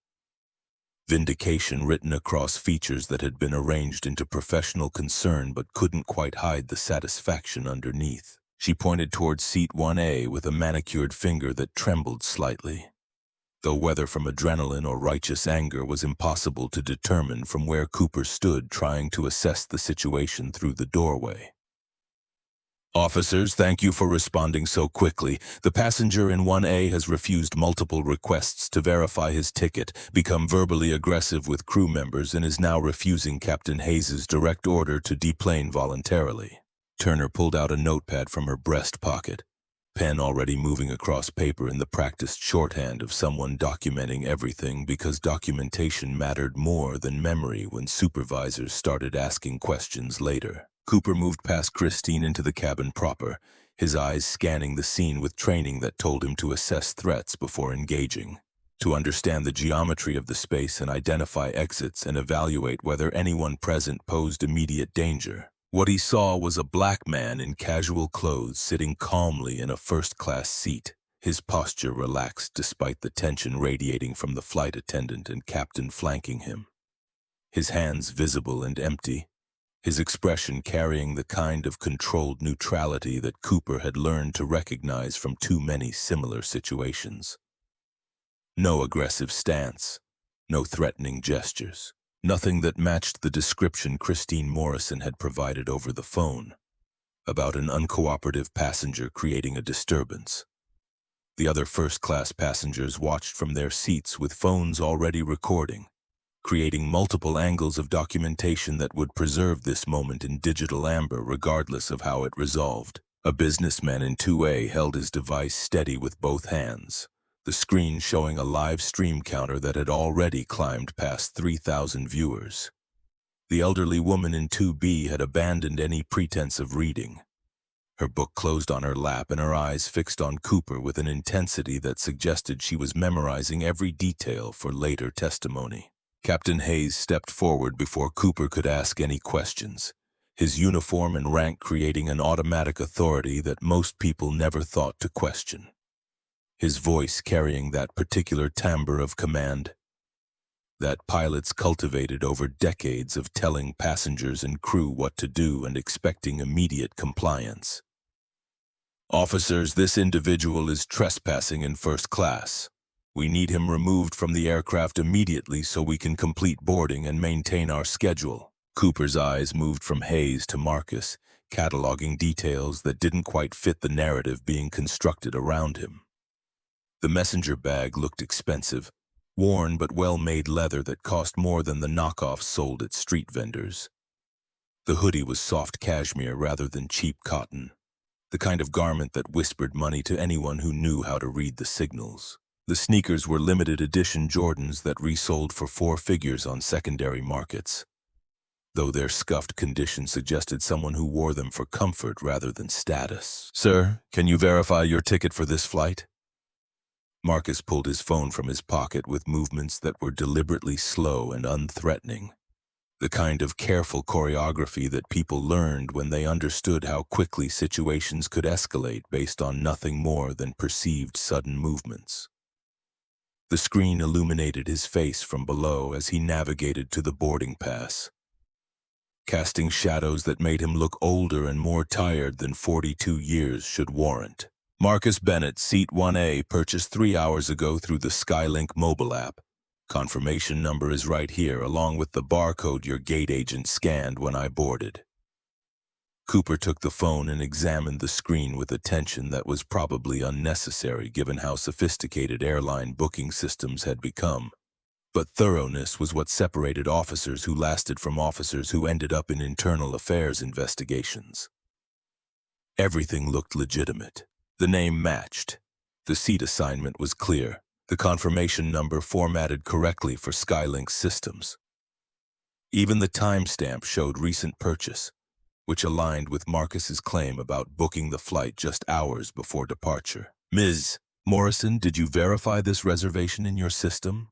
Vindication written across features that had been arranged into professional concern but couldn't quite hide the satisfaction underneath. She pointed towards seat 1A with a manicured finger that trembled slightly, though whether from adrenaline or righteous anger was impossible to determine from where Cooper stood trying to assess the situation through the doorway. Officers, thank you for responding so quickly. The passenger in 1A has refused multiple requests to verify his ticket, become verbally aggressive with crew members, and is now refusing Captain Hayes' direct order to deplane voluntarily. Turner pulled out a notepad from her breast pocket, pen already moving across paper in the practiced shorthand of someone documenting everything because documentation mattered more than memory when supervisors started asking questions later. Cooper moved past Christine into the cabin proper, his eyes scanning the scene with training that told him to assess threats before engaging, to understand the geometry of the space and identify exits and evaluate whether anyone present posed immediate danger. What he saw was a black man in casual clothes sitting calmly in a first-class seat, his posture relaxed despite the tension radiating from the flight attendant and captain flanking him. His hands visible and empty, his expression carrying the kind of controlled neutrality that Cooper had learned to recognize from too many similar situations. No aggressive stance, no threatening gestures, nothing that matched the description Christine Morrison had provided over the phone about an uncooperative passenger creating a disturbance. The other first-class passengers watched from their seats with phones already recording, creating multiple angles of documentation that would preserve this moment in digital amber regardless of how it resolved. A businessman in 2A held his device steady with both hands, the screen showing a live stream counter that had already climbed past 3,000 viewers. The elderly woman in 2B had abandoned any pretense of reading, her book closed on her lap and her eyes fixed on Cooper with an intensity that suggested she was memorizing every detail for later testimony. Captain Hayes stepped forward before Cooper could ask any questions, his uniform and rank creating an automatic authority that most people never thought to question. His voice carrying that particular timbre of command that pilots cultivated over decades of telling passengers and crew what to do and expecting immediate compliance. Officers, this individual is trespassing in first class. We need him removed from the aircraft immediately so we can complete boarding and maintain our schedule. Cooper's eyes moved from Hayes to Marcus, cataloging details that didn't quite fit the narrative being constructed around him. The messenger bag looked expensive, worn but well-made leather that cost more than the knockoffs sold at street vendors. The hoodie was soft cashmere rather than cheap cotton, the kind of garment that whispered money to anyone who knew how to read the signals. The sneakers were limited edition Jordans that resold for 4 figures on secondary markets, though their scuffed condition suggested someone who wore them for comfort rather than status. "Sir, can you verify your ticket for this flight?" Marcus pulled his phone from his pocket with movements that were deliberately slow and unthreatening, The kind of careful choreography that people learned when they understood how quickly situations could escalate based on nothing more than perceived sudden movements. The screen illuminated his face from below as he navigated to the boarding pass, casting shadows that made him look older and more tired than 42 years should warrant. Marcus Bennett, Seat 1A, purchased 3 hours ago through the Skylink mobile app. Confirmation number is right here, along with the barcode your gate agent scanned when I boarded. Cooper took the phone and examined the screen with attention that was probably unnecessary given how sophisticated airline booking systems had become. But thoroughness was what separated officers who lasted from officers who ended up in internal affairs investigations. Everything looked legitimate. The name matched. The seat assignment was clear. The confirmation number formatted correctly for Skylink's systems. Even the timestamp showed recent purchase, which aligned with Marcus's claim about booking the flight just hours before departure. Ms. Morrison, did you verify this reservation in your system?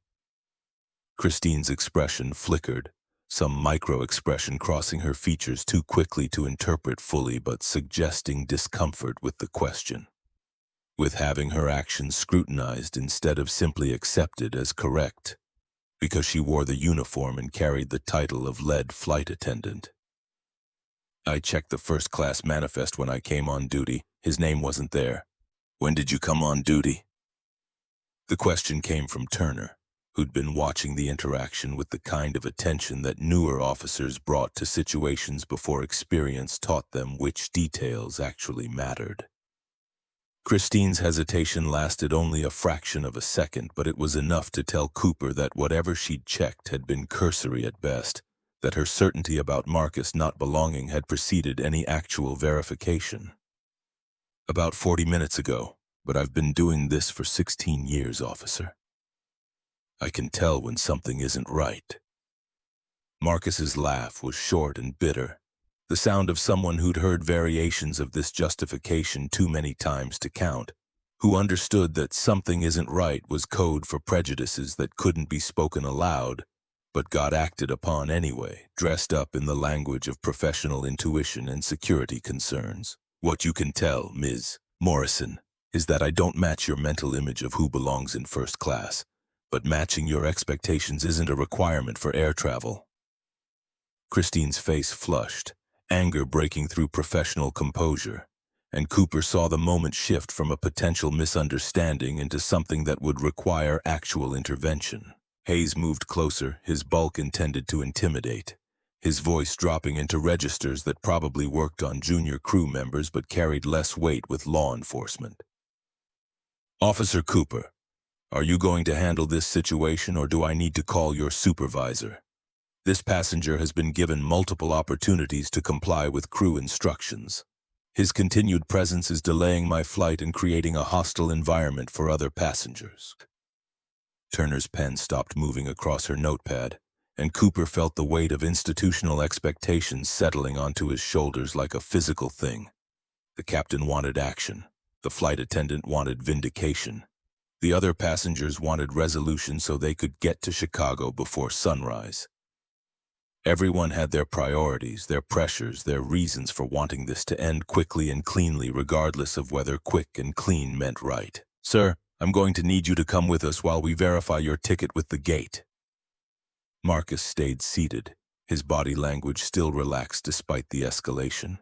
Christine's expression flickered, some micro-expression crossing her features too quickly to interpret fully but suggesting discomfort with the question. With having her actions scrutinized instead of simply accepted as correct, because she wore the uniform and carried the title of lead flight attendant. I checked the first-class manifest when I came on duty. His name wasn't there. When did you come on duty? The question came from Turner, who'd been watching the interaction with the kind of attention that newer officers brought to situations before experience taught them which details actually mattered. Christine's hesitation lasted only a fraction of a second, but it was enough to tell Cooper that whatever she'd checked had been cursory at best, that her certainty about Marcus not belonging had preceded any actual verification. About 40 minutes ago, but I've been doing this for 16 years, officer. I can tell when something isn't right. Marcus's laugh was short and bitter, the sound of someone who'd heard variations of this justification too many times to count, who understood that something isn't right was code for prejudices that couldn't be spoken aloud, but got acted upon anyway, dressed up in the language of professional intuition and security concerns. What you can tell, Ms. Morrison, is that I don't match your mental image of who belongs in first class, but matching your expectations isn't a requirement for air travel. Christine's face flushed, anger breaking through professional composure, and Cooper saw the moment shift from a potential misunderstanding into something that would require actual intervention. Hayes moved closer, his bulk intended to intimidate, his voice dropping into registers that probably worked on junior crew members but carried less weight with law enforcement. Officer Cooper, are you going to handle this situation or do I need to call your supervisor? This passenger has been given multiple opportunities to comply with crew instructions. His continued presence is delaying my flight and creating a hostile environment for other passengers. Turner's pen stopped moving across her notepad, and Cooper felt the weight of institutional expectations settling onto his shoulders like a physical thing. The captain wanted action. The flight attendant wanted vindication. The other passengers wanted resolution so they could get to Chicago before sunrise. Everyone had their priorities, their pressures, their reasons for wanting this to end quickly and cleanly, regardless of whether quick and clean meant right. Sir, I'm going to need you to come with us while we verify your ticket with the gate. Marcus stayed seated, his body language still relaxed despite the escalation,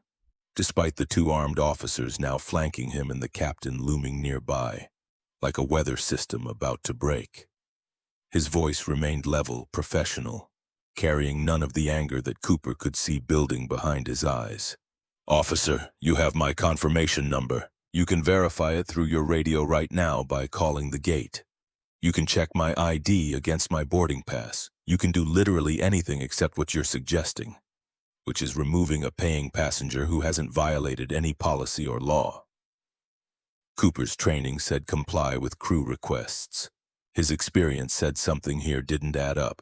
despite the two armed officers now flanking him and the captain looming nearby, like a weather system about to break. His voice remained level, professional, carrying none of the anger that Cooper could see building behind his eyes. Officer, you have my confirmation number. You can verify it through your radio right now by calling the gate. You can check my ID against my boarding pass. You can do literally anything except what you're suggesting, which is removing a paying passenger who hasn't violated any policy or law. Cooper's training said comply with crew requests. His experience said something here didn't add up.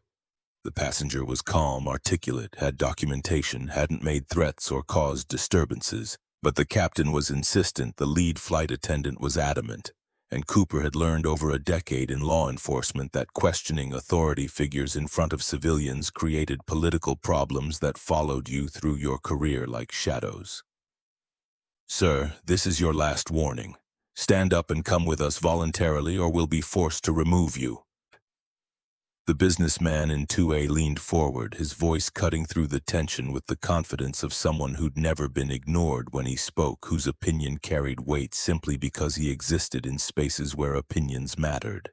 The passenger was calm, articulate, had documentation, hadn't made threats or caused disturbances. But the captain was insistent, the lead flight attendant was adamant, and Cooper had learned over a decade in law enforcement that questioning authority figures in front of civilians created political problems that followed you through your career like shadows. "Sir, this is your last warning. Stand up and come with us voluntarily or we'll be forced to remove you." The businessman in 2A leaned forward, his voice cutting through the tension with the confidence of someone who'd never been ignored when he spoke, whose opinion carried weight simply because he existed in spaces where opinions mattered.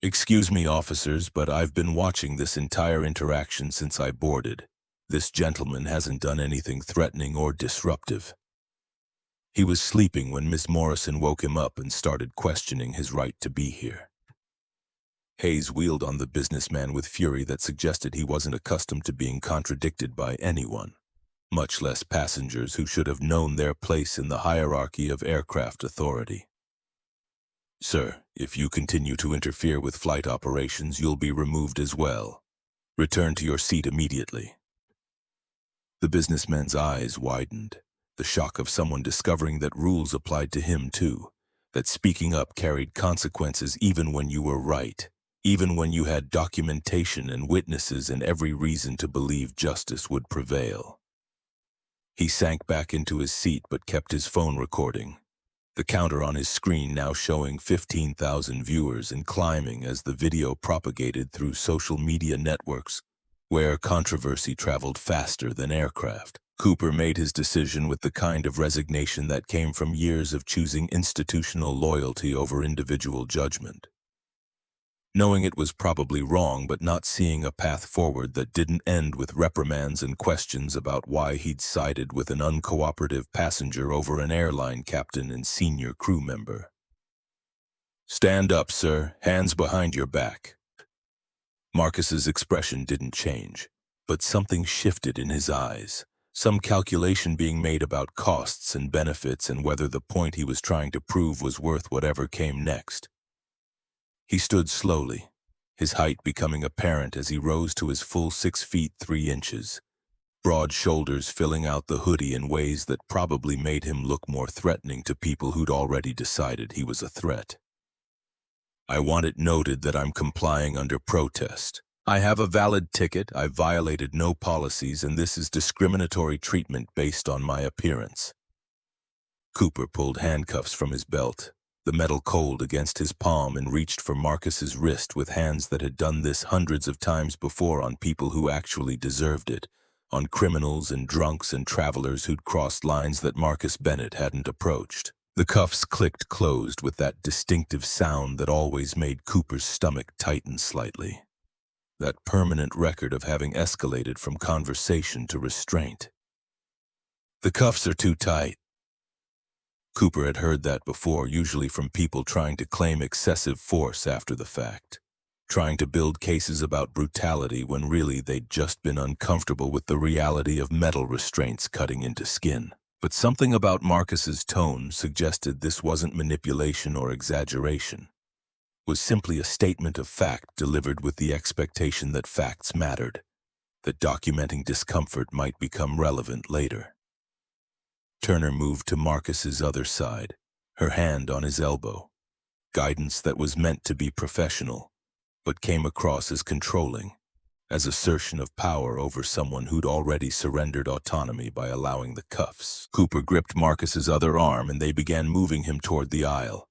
"Excuse me, officers, but I've been watching this entire interaction since I boarded. This gentleman hasn't done anything threatening or disruptive." He was sleeping when Miss Morrison woke him up and started questioning his right to be here. Hayes wheeled on the businessman with fury that suggested he wasn't accustomed to being contradicted by anyone, much less passengers who should have known their place in the hierarchy of aircraft authority. "Sir, if you continue to interfere with flight operations, you'll be removed as well. Return to your seat immediately." The businessman's eyes widened, the shock of someone discovering that rules applied to him too, that speaking up carried consequences even when you were right. Even when you had documentation and witnesses and every reason to believe justice would prevail. He sank back into his seat but kept his phone recording, the counter on his screen now showing 15,000 viewers and climbing as the video propagated through social media networks, where controversy traveled faster than aircraft. Cooper made his decision with the kind of resignation that came from years of choosing institutional loyalty over individual judgment. Knowing it was probably wrong, but not seeing a path forward that didn't end with reprimands and questions about why he'd sided with an uncooperative passenger over an airline captain and senior crew member. "Stand up, sir. Hands behind your back." Marcus's expression didn't change, but something shifted in his eyes, some calculation being made about costs and benefits and whether the point he was trying to prove was worth whatever came next. He stood slowly, his height becoming apparent as he rose to his full 6 feet 3 inches, broad shoulders filling out the hoodie in ways that probably made him look more threatening to people who'd already decided he was a threat. "I want it noted that I'm complying under protest. I have a valid ticket, I've violated no policies, and this is discriminatory treatment based on my appearance." Cooper pulled handcuffs from his belt, the metal cold against his palm, and reached for Marcus's wrist with hands that had done this hundreds of times before on people who actually deserved it, on criminals and drunks and travelers who'd crossed lines that Marcus Bennett hadn't approached. The cuffs clicked closed with that distinctive sound that always made Cooper's stomach tighten slightly. That permanent record of having escalated from conversation to restraint. "The cuffs are too tight." Cooper had heard that before, usually from people trying to claim excessive force after the fact, trying to build cases about brutality when really they'd just been uncomfortable with the reality of metal restraints cutting into skin. But something about Marcus's tone suggested this wasn't manipulation or exaggeration. It was simply a statement of fact delivered with the expectation that facts mattered, that documenting discomfort might become relevant later. Turner moved to Marcus's other side, her hand on his elbow. Guidance that was meant to be professional, but came across as controlling, as assertion of power over someone who'd already surrendered autonomy by allowing the cuffs. Cooper gripped Marcus's other arm and they began moving him toward the aisle,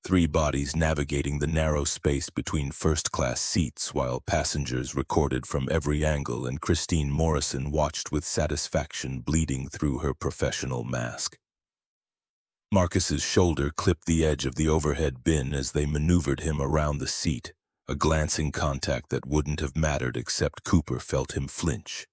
3 bodies navigating the narrow space between first-class seats while passengers recorded from every angle and Christine Morrison watched with satisfaction bleeding through her professional mask. Marcus's shoulder clipped the edge of the overhead bin as they maneuvered him around the seat, a glancing contact that wouldn't have mattered except Cooper felt him flinch,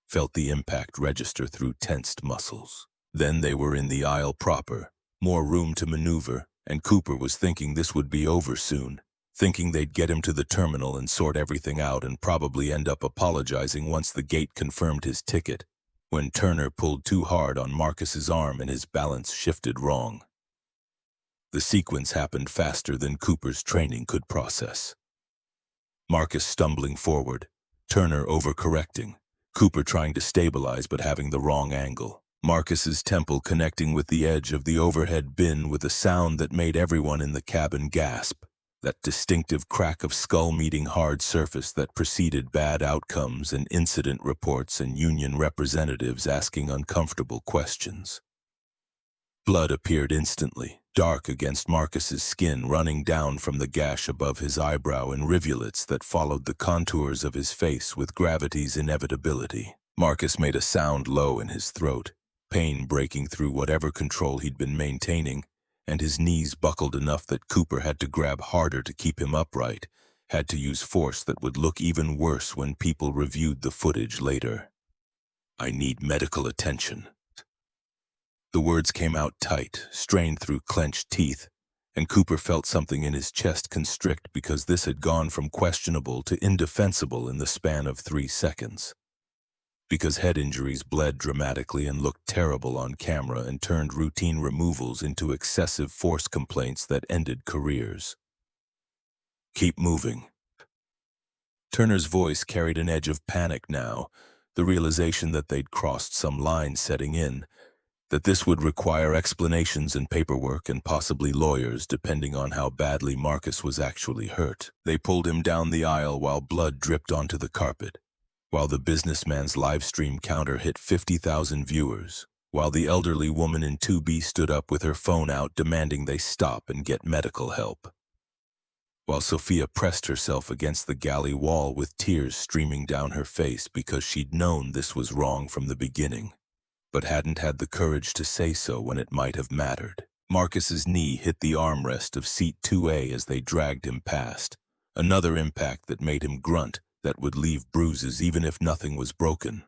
felt the impact register through tensed muscles. Then they were in the aisle proper, more room to maneuver, and Cooper was thinking this would be over soon, thinking they'd get him to the terminal and sort everything out and probably end up apologizing once the gate confirmed his ticket, when Turner pulled too hard on Marcus's arm and his balance shifted wrong. The sequence happened faster than Cooper's training could process. Marcus stumbling forward, Turner overcorrecting, Cooper trying to stabilize but having the wrong angle. Marcus's temple connecting with the edge of the overhead bin with a sound that made everyone in the cabin gasp. That distinctive crack of skull meeting hard surface that preceded bad outcomes and incident reports and union representatives asking uncomfortable questions. Blood appeared instantly, dark against Marcus's skin, running down from the gash above his eyebrow in rivulets that followed the contours of his face with gravity's inevitability. Marcus made a sound low in his throat, pain breaking through whatever control he'd been maintaining, and his knees buckled enough that Cooper had to grab harder to keep him upright, had to use force that would look even worse when people reviewed the footage later. "I need medical attention." The words came out tight, strained through clenched teeth, and Cooper felt something in his chest constrict because this had gone from questionable to indefensible in the span of 3 seconds. Because head injuries bled dramatically and looked terrible on camera and turned routine removals into excessive force complaints that ended careers. "Keep moving." Turner's voice carried an edge of panic now, the realization that they'd crossed some line setting in, that this would require explanations and paperwork and possibly lawyers depending on how badly Marcus was actually hurt. They pulled him down the aisle while blood dripped onto the carpet, while the businessman's live stream counter hit 50,000 viewers, while the elderly woman in 2B stood up with her phone out demanding they stop and get medical help, while Sophia pressed herself against the galley wall with tears streaming down her face because she'd known this was wrong from the beginning, but hadn't had the courage to say so when it might have mattered. Marcus's knee hit the armrest of seat 2A as they dragged him past, another impact that made him grunt, that would leave bruises even if nothing was broken.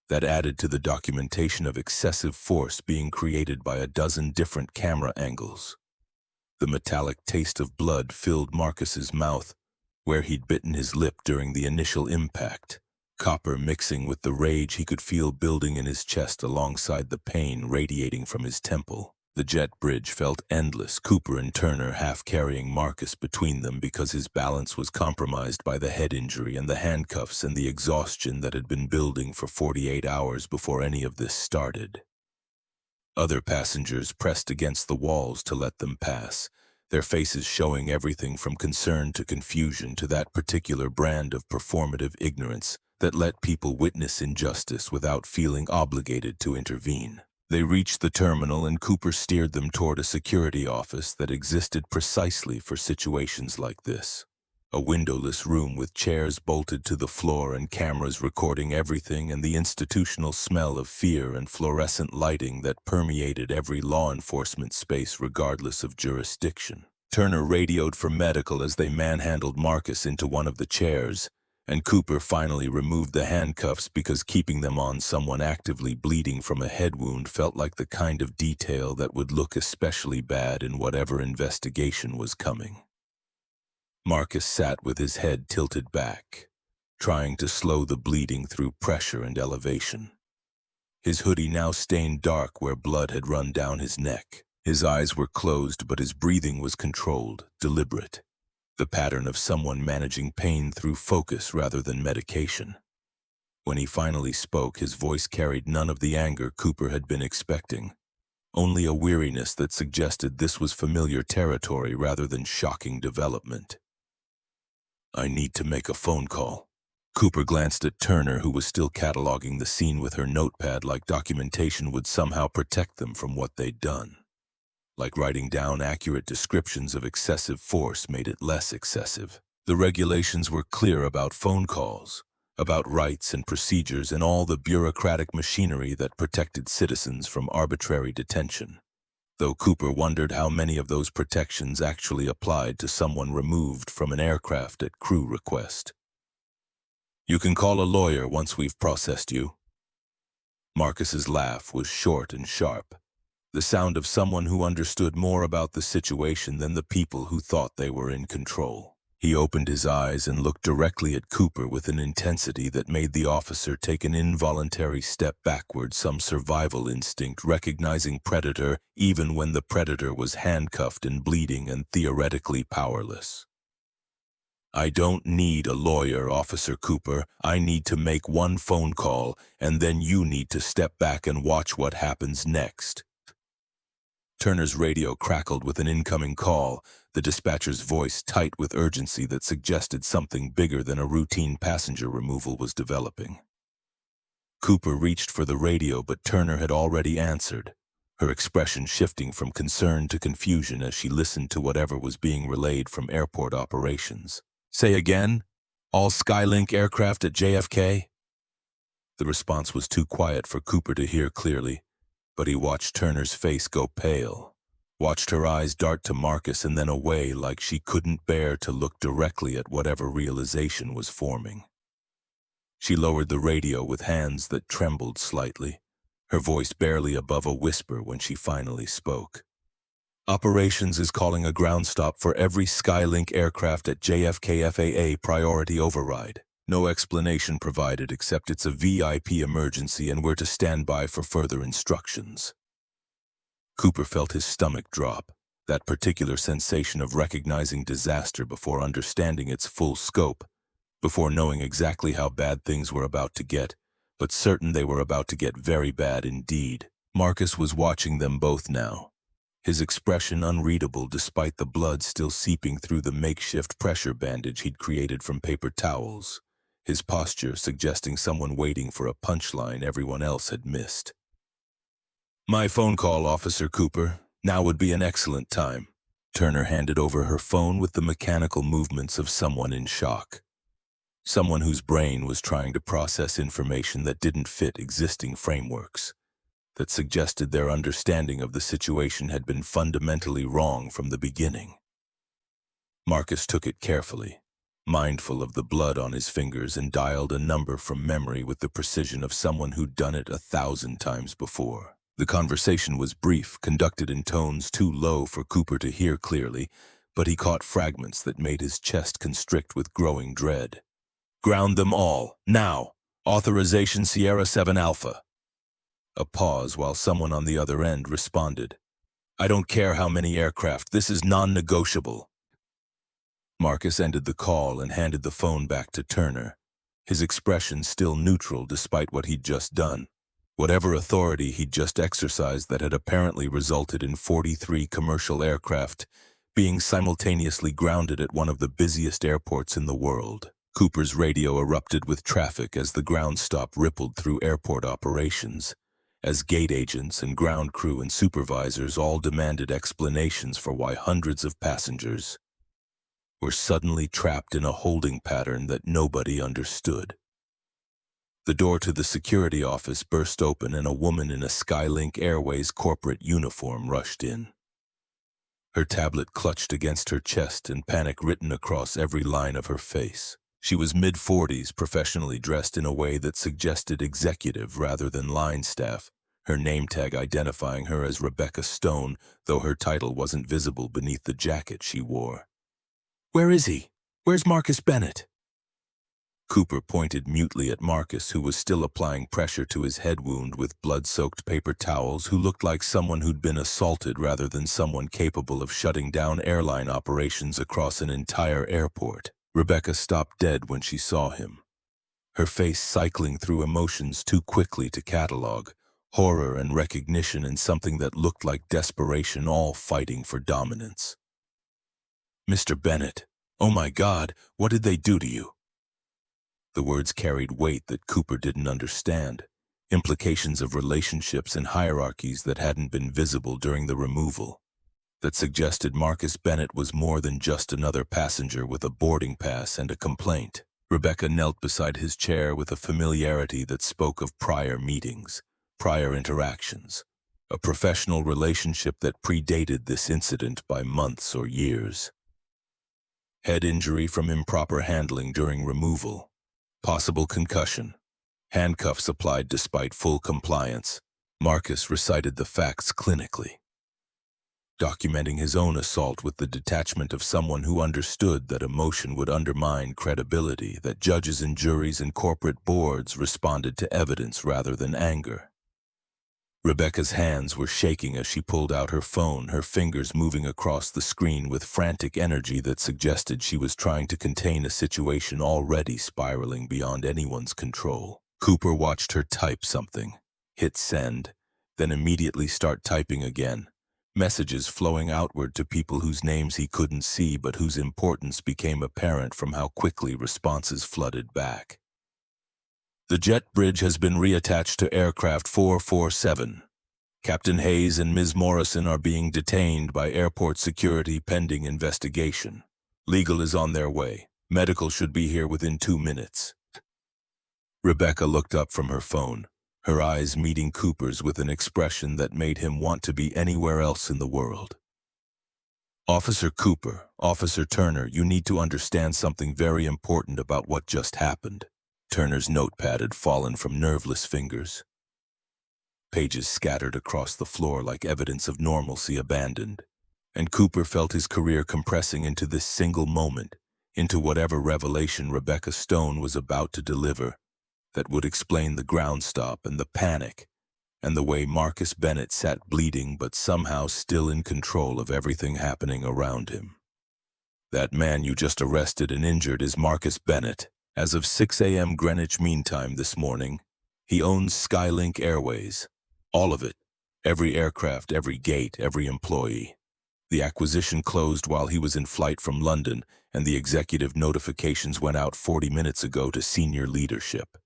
That added to the documentation of excessive force being created by a dozen different camera angles. The metallic taste of blood filled Marcus's mouth, where he'd bitten his lip during the initial impact, copper mixing with the rage he could feel building in his chest alongside the pain radiating from his temple. The jet bridge felt endless, Cooper and Turner half carrying Marcus between them because his balance was compromised by the head injury and the handcuffs and the exhaustion that had been building for 48 hours before any of this started. Other passengers pressed against the walls to let them pass, their faces showing everything from concern to confusion to that particular brand of performative ignorance that let people witness injustice without feeling obligated to intervene. They reached the terminal and Cooper steered them toward a security office that existed precisely for situations like this. A windowless room with chairs bolted to the floor and cameras recording everything, and the institutional smell of fear and fluorescent lighting that permeated every law enforcement space regardless of jurisdiction. Turner radioed for medical as they manhandled Marcus into one of the chairs, and Cooper finally removed the handcuffs because keeping them on someone actively bleeding from a head wound felt like the kind of detail that would look especially bad in whatever investigation was coming. Marcus sat with his head tilted back, trying to slow the bleeding through pressure and elevation. His hoodie now stained dark where blood had run down his neck. His eyes were closed, but his breathing was controlled, deliberate. The pattern of someone managing pain through focus rather than medication. When he finally spoke, his voice carried none of the anger Cooper had been expecting, only a weariness that suggested this was familiar territory rather than shocking development. "I need to make a phone call." Cooper glanced at Turner, who was still cataloging the scene with her notepad like documentation would somehow protect them from what they'd done. Like writing down accurate descriptions of excessive force made it less excessive. The regulations were clear about phone calls, about rights and procedures and all the bureaucratic machinery that protected citizens from arbitrary detention, though Cooper wondered how many of those protections actually applied to someone removed from an aircraft at crew request. "You can call a lawyer once we've processed you." Marcus's laugh was short and sharp, the sound of someone who understood more about the situation than the people who thought they were in control. He opened his eyes and looked directly at Cooper with an intensity that made the officer take an involuntary step backward, some survival instinct recognizing predator even when the predator was handcuffed and bleeding and theoretically powerless. I don't need a lawyer, Officer Cooper. I need to make one phone call, and then you need to step back and watch what happens next. Turner's radio crackled with an incoming call, the dispatcher's voice tight with urgency that suggested something bigger than a routine passenger removal was developing. Cooper reached for the radio, but Turner had already answered, her expression shifting from concern to confusion as she listened to whatever was being relayed from airport operations. Say again? All Skylink aircraft at JFK? The response was too quiet for Cooper to hear clearly, but he watched Turner's face go pale, watched her eyes dart to Marcus and then away like she couldn't bear to look directly at whatever realization was forming. She lowered the radio with hands that trembled slightly, her voice barely above a whisper when she finally spoke. Operations is calling a ground stop for every Skylink aircraft at JFK FAA priority override. No explanation provided except it's a VIP emergency and we're to stand by for further instructions. Cooper felt his stomach drop, that particular sensation of recognizing disaster before understanding its full scope, before knowing exactly how bad things were about to get, but certain they were about to get very bad indeed. Marcus was watching them both now, his expression unreadable despite the blood still seeping through the makeshift pressure bandage he'd created from paper towels, his posture suggesting someone waiting for a punchline everyone else had missed. My phone call, Officer Cooper. Now would be an excellent time. Turner handed over her phone with the mechanical movements of someone in shock. Someone whose brain was trying to process information that didn't fit existing frameworks, that suggested their understanding of the situation had been fundamentally wrong from the beginning. Marcus took it carefully, mindful of the blood on his fingers, and dialed a number from memory with the precision of someone who'd done it 1,000 times before. The conversation was brief, conducted in tones too low for Cooper to hear clearly, but he caught fragments that made his chest constrict with growing dread. Ground them all, now. Authorization Sierra 7 Alpha. A pause while someone on the other end responded. I don't care how many aircraft, this is non-negotiable. Marcus ended the call and handed the phone back to Turner, his expression still neutral despite what he'd just done. Whatever authority he'd just exercised that had apparently resulted in 43 commercial aircraft being simultaneously grounded at one of the busiest airports in the world. Cooper's radio erupted with traffic as the ground stop rippled through airport operations, as gate agents and ground crew and supervisors all demanded explanations for why hundreds of passengers were suddenly trapped in a holding pattern that nobody understood. The door to the security office burst open and a woman in a Skylink Airways corporate uniform rushed in. Her tablet clutched against her chest and panic written across every line of her face. She was mid-40s, professionally dressed in a way that suggested executive rather than line staff, her name tag identifying her as Rebecca Stone, though her title wasn't visible beneath the jacket she wore. Where is he? Where's Marcus Bennett? Cooper pointed mutely at Marcus, who was still applying pressure to his head wound with blood-soaked paper towels, who looked like someone who'd been assaulted rather than someone capable of shutting down airline operations across an entire airport. Rebecca stopped dead when she saw him, her face cycling through emotions too quickly to catalog, horror and recognition and something that looked like desperation, all fighting for dominance. Mr. Bennett, oh my God, what did they do to you? The words carried weight that Cooper didn't understand, implications of relationships and hierarchies that hadn't been visible during the removal, that suggested Marcus Bennett was more than just another passenger with a boarding pass and a complaint. Rebecca knelt beside his chair with a familiarity that spoke of prior meetings, prior interactions, a professional relationship that predated this incident by months or years. Head injury from improper handling during removal. Possible concussion. Handcuffs applied despite full compliance. Marcus recited the facts clinically, documenting his own assault with the detachment of someone who understood that emotion would undermine credibility, that judges and juries and corporate boards responded to evidence rather than anger. Rebecca's hands were shaking as she pulled out her phone, her fingers moving across the screen with frantic energy that suggested she was trying to contain a situation already spiraling beyond anyone's control. Cooper watched her type something, hit send, then immediately start typing again. Messages flowing outward to people whose names he couldn't see but whose importance became apparent from how quickly responses flooded back. The jet bridge has been reattached to aircraft 447. Captain Hayes and Ms. Morrison are being detained by airport security pending investigation. Legal is on their way. Medical should be here within 2 minutes. Rebecca looked up from her phone, her eyes meeting Cooper's with an expression that made him want to be anywhere else in the world. Officer Cooper, Officer Turner, you need to understand something very important about what just happened. Turner's notepad had fallen from nerveless fingers. Pages scattered across the floor like evidence of normalcy abandoned, and Cooper felt his career compressing into this single moment, into whatever revelation Rebecca Stone was about to deliver that would explain the ground stop and the panic, and the way Marcus Bennett sat bleeding but somehow still in control of everything happening around him. That man you just arrested and injured is Marcus Bennett. As of 6 a.m. Greenwich Mean Time this morning, he owns Skylink Airways. All of it. Every aircraft, every gate, every employee. The acquisition closed while he was in flight from London, and the executive notifications went out 40 minutes ago to senior leadership.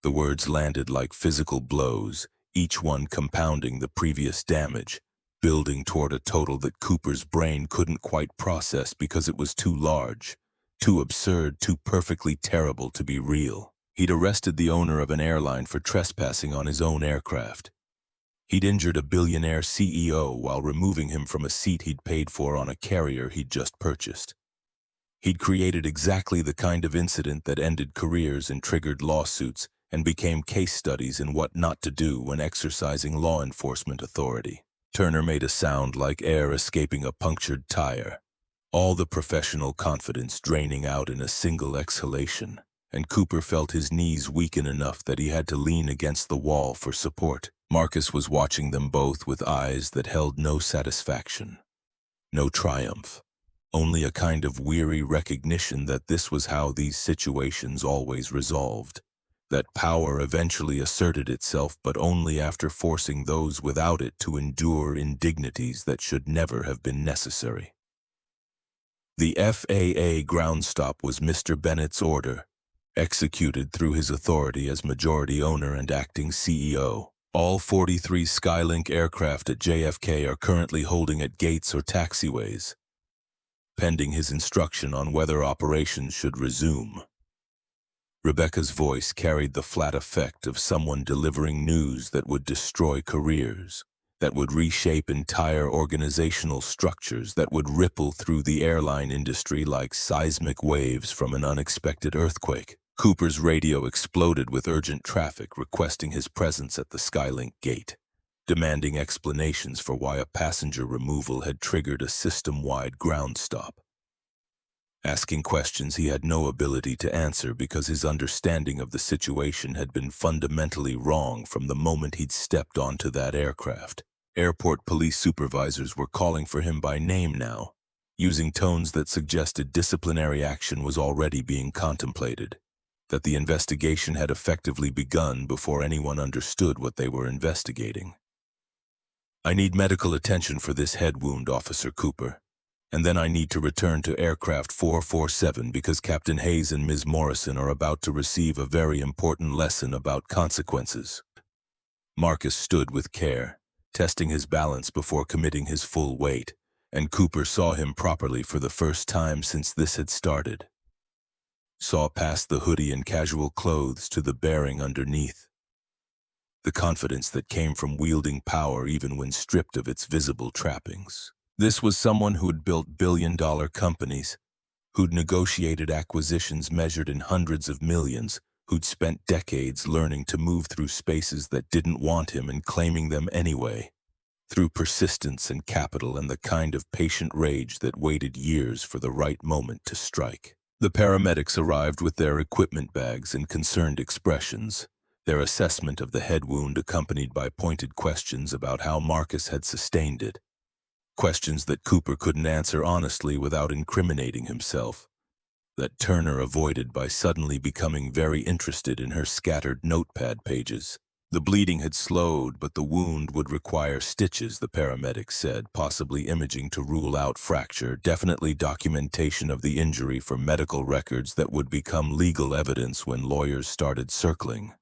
The words landed like physical blows, each one compounding the previous damage, building toward a total that Cooper's brain couldn't quite process because it was too large. Too absurd, too perfectly terrible to be real. He'd arrested the owner of an airline for trespassing on his own aircraft. He'd injured a billionaire CEO while removing him from a seat he'd paid for on a carrier he'd just purchased. He'd created exactly the kind of incident that ended careers and triggered lawsuits and became case studies in what not to do when exercising law enforcement authority. Turner made a sound like air escaping a punctured tire. All the professional confidence draining out in a single exhalation, and Cooper felt his knees weaken enough that he had to lean against the wall for support. Marcus was watching them both with eyes that held no satisfaction, no triumph, only a kind of weary recognition that this was how these situations always resolved, that power eventually asserted itself but only after forcing those without it to endure indignities that should never have been necessary. The FAA ground stop was Mr. Bennett's order, executed through his authority as majority owner and acting CEO. All 43 Skylink aircraft at JFK are currently holding at gates or taxiways, pending his instruction on whether operations should resume. Rebecca's voice carried the flat effect of someone delivering news that would destroy careers, that would reshape entire organizational structures, that would ripple through the airline industry like seismic waves from an unexpected earthquake. Cooper's radio exploded with urgent traffic requesting his presence at the Skylink gate, demanding explanations for why a passenger removal had triggered a system-wide ground stop. Asking questions he had no ability to answer because his understanding of the situation had been fundamentally wrong from the moment he'd stepped onto that aircraft. Airport police supervisors were calling for him by name now, using tones that suggested disciplinary action was already being contemplated, that the investigation had effectively begun before anyone understood what they were investigating. "I need medical attention for this head wound, Officer Cooper. And then I need to return to aircraft 447 because Captain Hayes and Ms. Morrison are about to receive a very important lesson about consequences." Marcus stood with care, testing his balance before committing his full weight, and Cooper saw him properly for the first time since this had started. Saw past the hoodie and casual clothes to the bearing underneath. The confidence that came from wielding power even when stripped of its visible trappings. This was someone who'd built billion-dollar companies, who'd negotiated acquisitions measured in hundreds of millions, who'd spent decades learning to move through spaces that didn't want him and claiming them anyway, through persistence and capital and the kind of patient rage that waited years for the right moment to strike. The paramedics arrived with their equipment bags and concerned expressions, their assessment of the head wound accompanied by pointed questions about how Marcus had sustained it. Questions that Cooper couldn't answer honestly without incriminating himself, that Turner avoided by suddenly becoming very interested in her scattered notepad pages. The bleeding had slowed, but the wound would require stitches, the paramedic said, possibly imaging to rule out fracture, definitely documentation of the injury for medical records that would become legal evidence when lawyers started circling.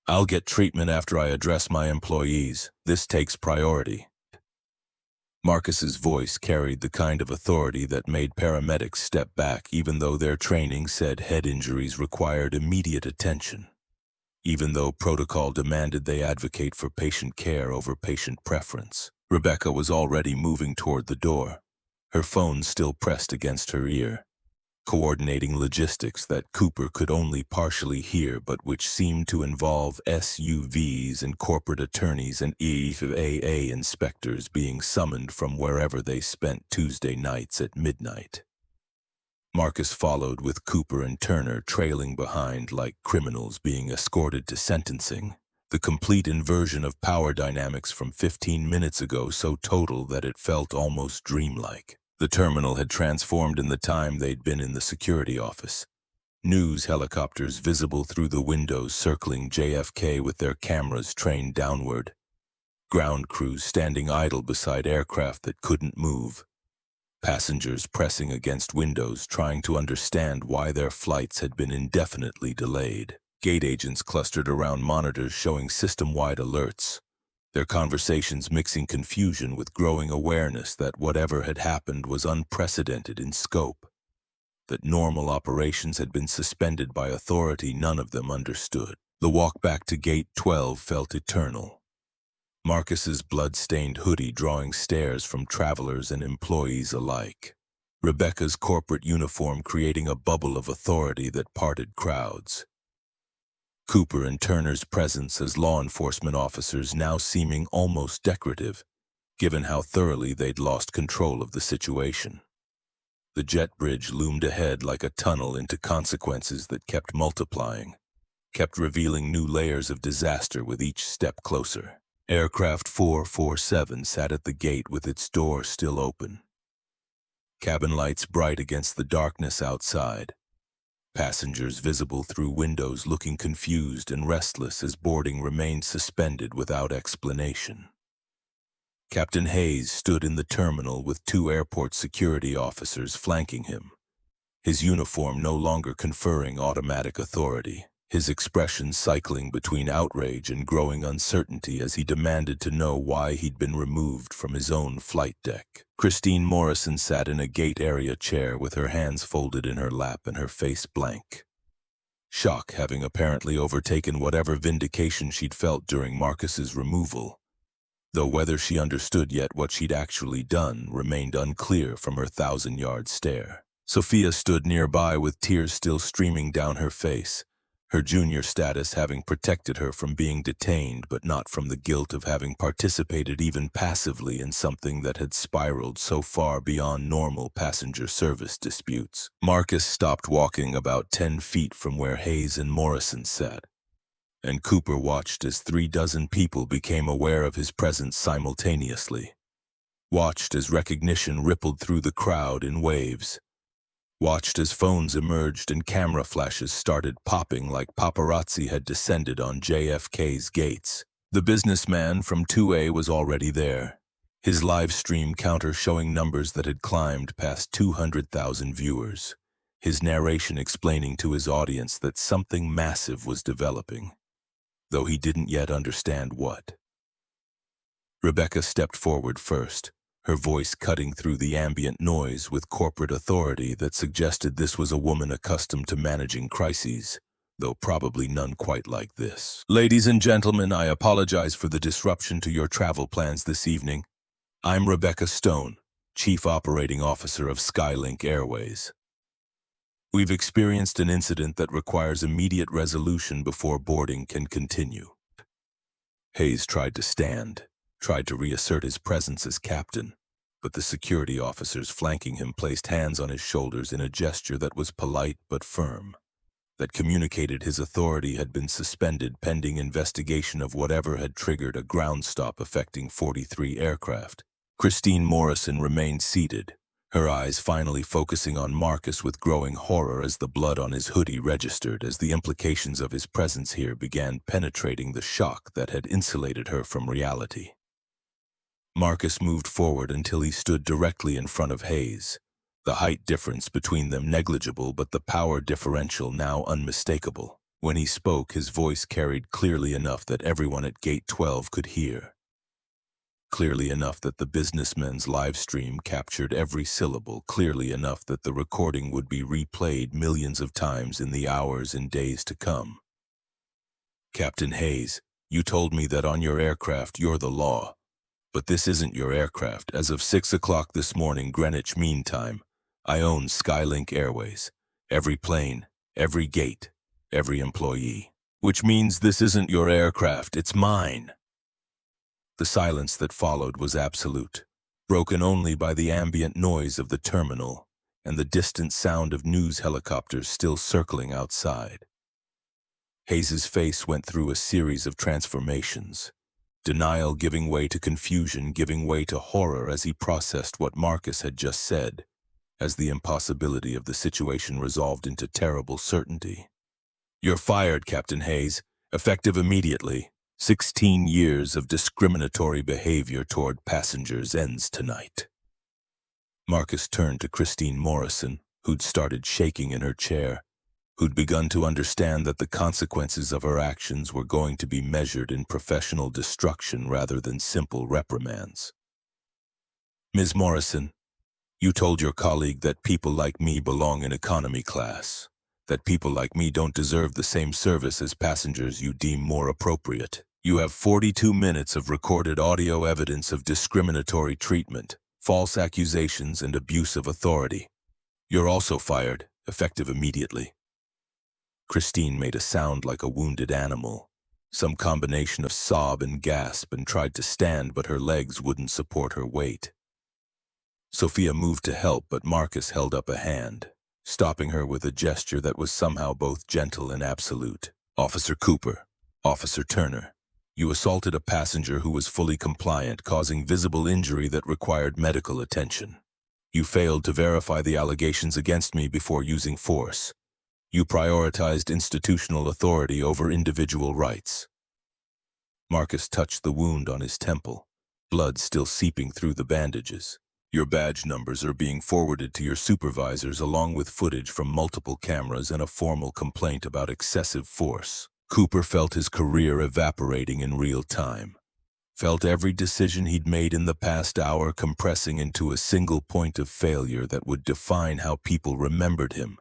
"I'll get treatment after I address my employees. This takes priority." Marcus's voice carried the kind of authority that made paramedics step back, even though their training said head injuries required immediate attention. Even though protocol demanded they advocate for patient care over patient preference. Rebecca was already moving toward the door, her phone still pressed against her ear, coordinating logistics that Cooper could only partially hear but which seemed to involve SUVs and corporate attorneys and EAA inspectors being summoned from wherever they spent Tuesday nights at midnight. Marcus followed with Cooper and Turner trailing behind like criminals being escorted to sentencing, the complete inversion of power dynamics from 15 minutes ago so total that it felt almost dreamlike. The terminal had transformed in the time they'd been in the security office. News helicopters visible through the windows circling JFK with their cameras trained downward. Ground crews standing idle beside aircraft that couldn't move. Passengers pressing against windows trying to understand why their flights had been indefinitely delayed. Gate agents clustered around monitors showing system-wide alerts, their conversations mixing confusion with growing awareness that whatever had happened was unprecedented in scope, that normal operations had been suspended by authority none of them understood. The walk back to Gate 12 felt eternal. Marcus's blood-stained hoodie drawing stares from travelers and employees alike. Rebecca's corporate uniform creating a bubble of authority that parted crowds. Cooper and Turner's presence as law enforcement officers now seeming almost decorative, given how thoroughly they'd lost control of the situation. The jet bridge loomed ahead like a tunnel into consequences that kept multiplying, kept revealing new layers of disaster with each step closer. Aircraft 447 sat at the gate with its door still open. Cabin lights bright against the darkness outside. Passengers visible through windows looking confused and restless as boarding remained suspended without explanation. Captain Hayes stood in the terminal with 2 airport security officers flanking him, his uniform no longer conferring automatic authority. His expression cycling between outrage and growing uncertainty as he demanded to know why he'd been removed from his own flight deck. Christine Morrison sat in a gate area chair with her hands folded in her lap and her face blank. Shock having apparently overtaken whatever vindication she'd felt during Marcus's removal, though whether she understood yet what she'd actually done remained unclear from her 1,000-yard stare. Sophia stood nearby with tears still streaming down her face, her junior status having protected her from being detained but not from the guilt of having participated even passively in something that had spiraled so far beyond normal passenger service disputes. Marcus stopped walking about 10 feet from where Hayes and Morrison sat, and Cooper watched as 36 people became aware of his presence simultaneously, watched as recognition rippled through the crowd in waves, watched as phones emerged and camera flashes started popping like paparazzi had descended on JFK's gates. The businessman from 2A was already there, his live stream counter showing numbers that had climbed past 200,000 viewers, his narration explaining to his audience that something massive was developing, though he didn't yet understand what. Rebecca stepped forward first, her voice cutting through the ambient noise with corporate authority that suggested this was a woman accustomed to managing crises, though probably none quite like this. "Ladies and gentlemen, I apologize for the disruption to your travel plans this evening. I'm Rebecca Stone, Chief Operating Officer of Skylink Airways. We've experienced an incident that requires immediate resolution before boarding can continue." Hayes tried to stand, tried to reassert his presence as captain, but the security officers flanking him placed hands on his shoulders in a gesture that was polite but firm. that communicated his authority had been suspended pending investigation of whatever had triggered a ground stop affecting 43 aircraft. Christine Morrison remained seated, her eyes finally focusing on Marcus with growing horror as the blood on his hoodie registered as the implications of his presence here began penetrating the shock that had insulated her from reality. Marcus moved forward until he stood directly in front of Hayes, the height difference between them negligible but the power differential now unmistakable. When he spoke, his voice carried clearly enough that everyone at Gate 12 could hear. Clearly enough that the businessman's live stream captured every syllable, clearly enough that the recording would be replayed millions of times in the hours and days to come. Captain Hayes, you told me that on your aircraft you're the law. But this isn't your aircraft. As of 6 o'clock this morning, Greenwich Mean Time, I own Skylink Airways. Every plane, every gate, every employee. Which means this isn't your aircraft, it's mine. The silence that followed was absolute, broken only by the ambient noise of the terminal and the distant sound of news helicopters still circling outside. Hayes's face went through a series of transformations. Denial giving way to confusion, giving way to horror as he processed what Marcus had just said, as the impossibility of the situation resolved into terrible certainty. You're fired, Captain Hayes, effective immediately. 16 years of discriminatory behavior toward passengers ends tonight. Marcus turned to Christine Morrison, who'd started shaking in her chair, who'd begun to understand that the consequences of her actions were going to be measured in professional destruction rather than simple reprimands. Ms. Morrison, you told your colleague that people like me belong in economy class, that people like me don't deserve the same service as passengers you deem more appropriate. You have 42 minutes of recorded audio evidence of discriminatory treatment, false accusations, and abuse of authority. You're also fired, effective immediately. Christine made a sound like a wounded animal, some combination of sob and gasp, and tried to stand, but her legs wouldn't support her weight. Sophia moved to help, but Marcus held up a hand, stopping her with a gesture that was somehow both gentle and absolute. Officer Cooper, Officer Turner, you assaulted a passenger who was fully compliant, causing visible injury that required medical attention. You failed to verify the allegations against me before using force. You prioritized institutional authority over individual rights. Marcus touched the wound on his temple, blood still seeping through the bandages. Your badge numbers are being forwarded to your supervisors along with footage from multiple cameras and a formal complaint about excessive force. Cooper felt his career evaporating in real time, felt every decision he'd made in the past hour compressing into a single point of failure that would define how people remembered him,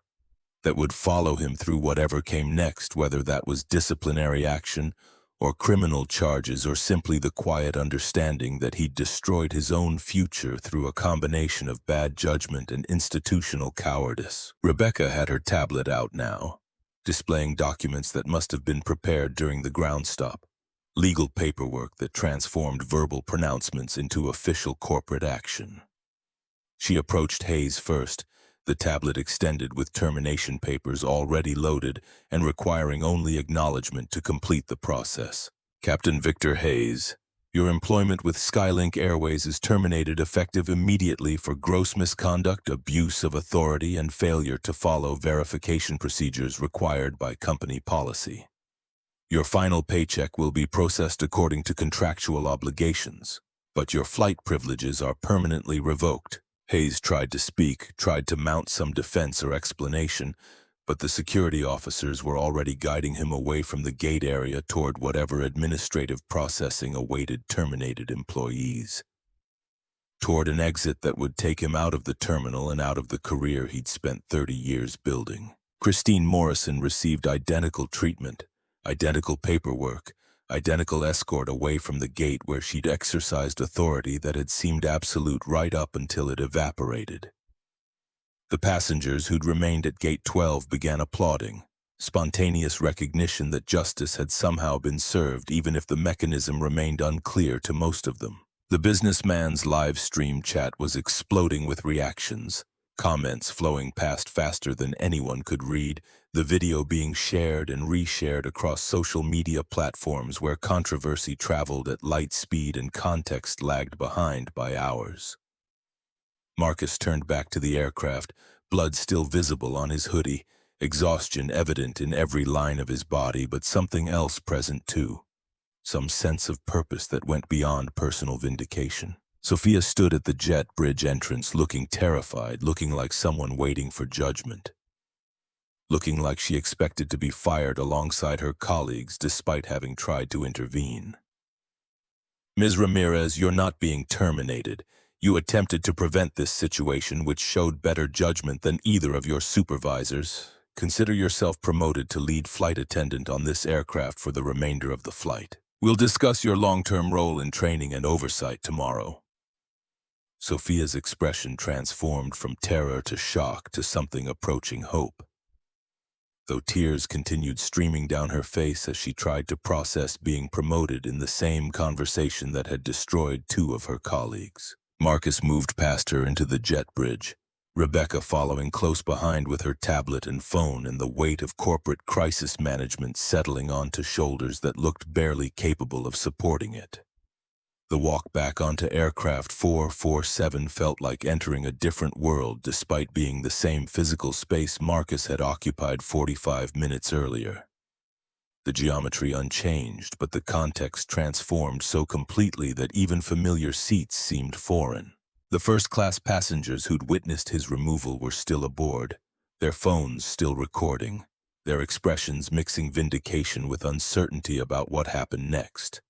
that would follow him through whatever came next, whether that was disciplinary action or criminal charges or simply the quiet understanding that he'd destroyed his own future through a combination of bad judgment and institutional cowardice. Rebecca had her tablet out now, displaying documents that must have been prepared during the ground stop, legal paperwork that transformed verbal pronouncements into official corporate action. She approached Hayes first, the tablet extended with termination papers already loaded and requiring only acknowledgement to complete the process. Captain Victor Hayes, your employment with Skylink Airways is terminated effective immediately for gross misconduct, abuse of authority, and failure to follow verification procedures required by company policy. Your final paycheck will be processed according to contractual obligations, but your flight privileges are permanently revoked. Hayes tried to speak, tried to mount some defense or explanation, but the security officers were already guiding him away from the gate area toward whatever administrative processing awaited terminated employees, toward an exit that would take him out of the terminal and out of the career he'd spent 30 years building. Christine Morrison received identical treatment, identical paperwork, identical escort away from the gate where she'd exercised authority that had seemed absolute right up until it evaporated. The passengers who'd remained at Gate 12 began applauding, spontaneous recognition that justice had somehow been served even if the mechanism remained unclear to most of them. The businessman's live stream chat was exploding with reactions, comments flowing past faster than anyone could read, the video being shared and reshared across social media platforms where controversy traveled at light speed and context lagged behind by hours. Marcus turned back to the aircraft, blood still visible on his hoodie, exhaustion evident in every line of his body, but something else present too. Some sense of purpose that went beyond personal vindication. Sophia stood at the jet bridge entrance looking terrified, looking like someone waiting for judgment. Looking like she expected to be fired alongside her colleagues despite having tried to intervene. "Ms. Ramirez, you're not being terminated. You attempted to prevent this situation, which showed better judgment than either of your supervisors. Consider yourself promoted to lead flight attendant on this aircraft for the remainder of the flight. We'll discuss your long-term role in training and oversight tomorrow." Sophia's expression transformed from terror to shock to something approaching hope. Though tears continued streaming down her face as she tried to process being promoted in the same conversation that had destroyed two of her colleagues. Marcus moved past her into the jet bridge, Rebecca following close behind with her tablet and phone, and the weight of corporate crisis management settling onto shoulders that looked barely capable of supporting it. The walk back onto aircraft 447 felt like entering a different world despite being the same physical space Marcus had occupied 45 minutes earlier. The geometry unchanged, but the context transformed so completely that even familiar seats seemed foreign. The first-class passengers who'd witnessed his removal were still aboard, their phones still recording, their expressions mixing vindication with uncertainty about what happened next.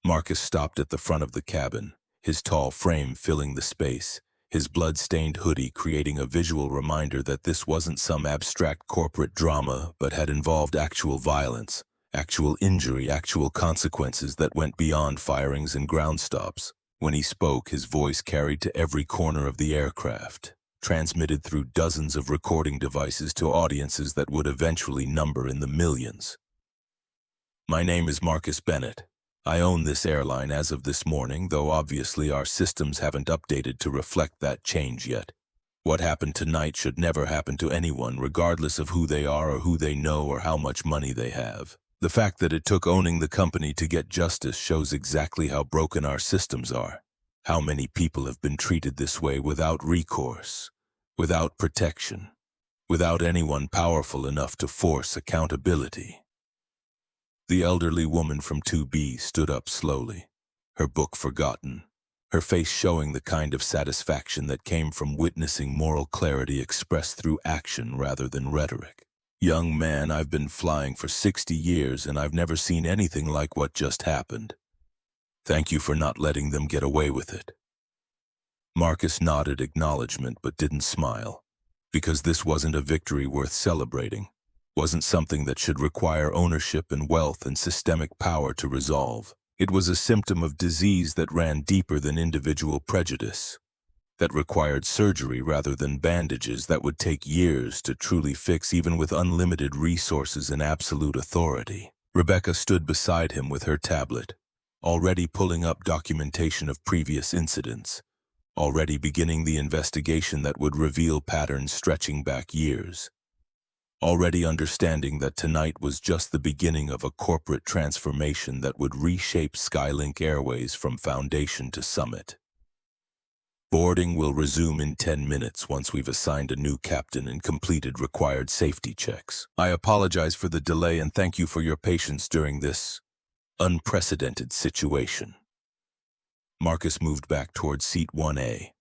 Marcus stopped at the front of the cabin, his tall frame filling the space, his blood-stained hoodie creating a visual reminder that this wasn't some abstract corporate drama, but had involved actual violence, actual injury, actual consequences that went beyond firings and ground stops. When he spoke, his voice carried to every corner of the aircraft, transmitted through dozens of recording devices to audiences that would eventually number in the millions. "My name is Marcus Bennett. I own this airline as of this morning, though obviously our systems haven't updated to reflect that change yet. What happened tonight should never happen to anyone, regardless of who they are or who they know or how much money they have. The fact that it took owning the company to get justice shows exactly how broken our systems are. How many people have been treated this way without recourse, without protection, without anyone powerful enough to force accountability." The elderly woman from 2B stood up slowly, her book forgotten, her face showing the kind of satisfaction that came from witnessing moral clarity expressed through action rather than rhetoric. "Young man, I've been flying for 60 years and I've never seen anything like what just happened. Thank you for not letting them get away with it." Marcus nodded acknowledgement but didn't smile, because this wasn't a victory worth celebrating. Wasn't something that should require ownership and wealth and systemic power to resolve. It was a symptom of disease that ran deeper than individual prejudice, that required surgery rather than bandages that would take years to truly fix even with unlimited resources and absolute authority. Rebecca stood beside him with her tablet, already pulling up documentation of previous incidents, already beginning the investigation that would reveal patterns stretching back years. Already understanding that tonight was just the beginning of a corporate transformation that would reshape Skylink Airways from foundation to summit. "Boarding will resume in 10 minutes once we've assigned a new captain and completed required safety checks. I apologize for the delay and thank you for your patience during this unprecedented situation." Marcus moved back towards seat 1A,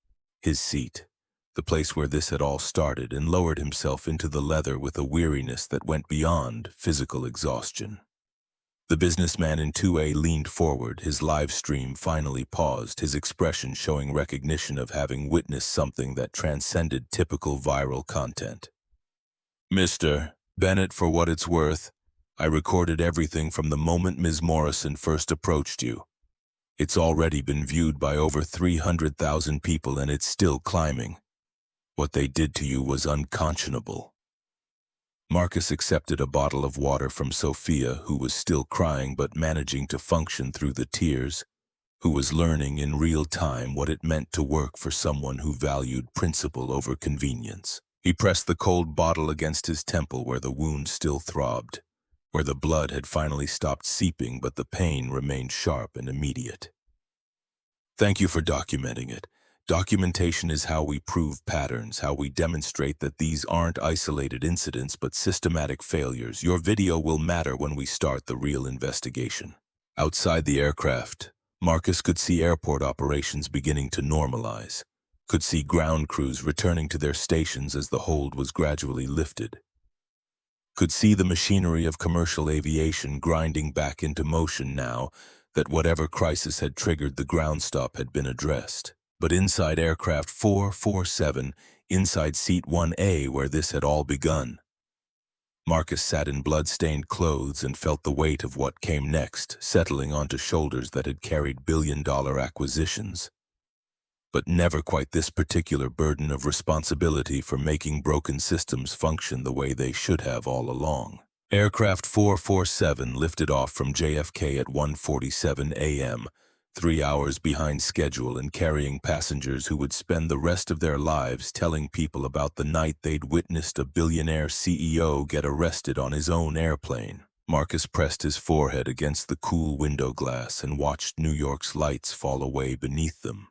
his seat, the place where this had all started, and lowered himself into the leather with a weariness that went beyond physical exhaustion. The businessman in 2A leaned forward, his live stream finally paused, his expression showing recognition of having witnessed something that transcended typical viral content. "Mr. Bennett, for what it's worth, I recorded everything from the moment Ms. Morrison first approached you. It's already been viewed by over 300,000 people and it's still climbing. What they did to you was unconscionable." Marcus accepted a bottle of water from Sophia, who was still crying but managing to function through the tears, who was learning in real time what it meant to work for someone who valued principle over convenience. He pressed the cold bottle against his temple where the wound still throbbed, where the blood had finally stopped seeping but the pain remained sharp and immediate. Thank you for documenting it. Documentation is how we prove patterns, how we demonstrate that these aren't isolated incidents but systematic failures. Your video will matter when we start the real investigation. Outside the aircraft, Marcus could see airport operations beginning to normalize, could see ground crews returning to their stations as the hold was gradually lifted, could see the machinery of commercial aviation grinding back into motion now that whatever crisis had triggered the ground stop had been addressed. But inside aircraft 447, inside seat 1A where this had all begun, Marcus sat in blood-stained clothes and felt the weight of what came next, settling onto shoulders that had carried billion-dollar acquisitions. But never quite this particular burden of responsibility for making broken systems function the way they should have all along. Aircraft 447 lifted off from JFK at 1:47 a.m., 3 hours behind schedule and carrying passengers who would spend the rest of their lives telling people about the night they'd witnessed a billionaire CEO get arrested on his own airplane. Marcus pressed his forehead against the cool window glass and watched New York's lights fall away beneath them.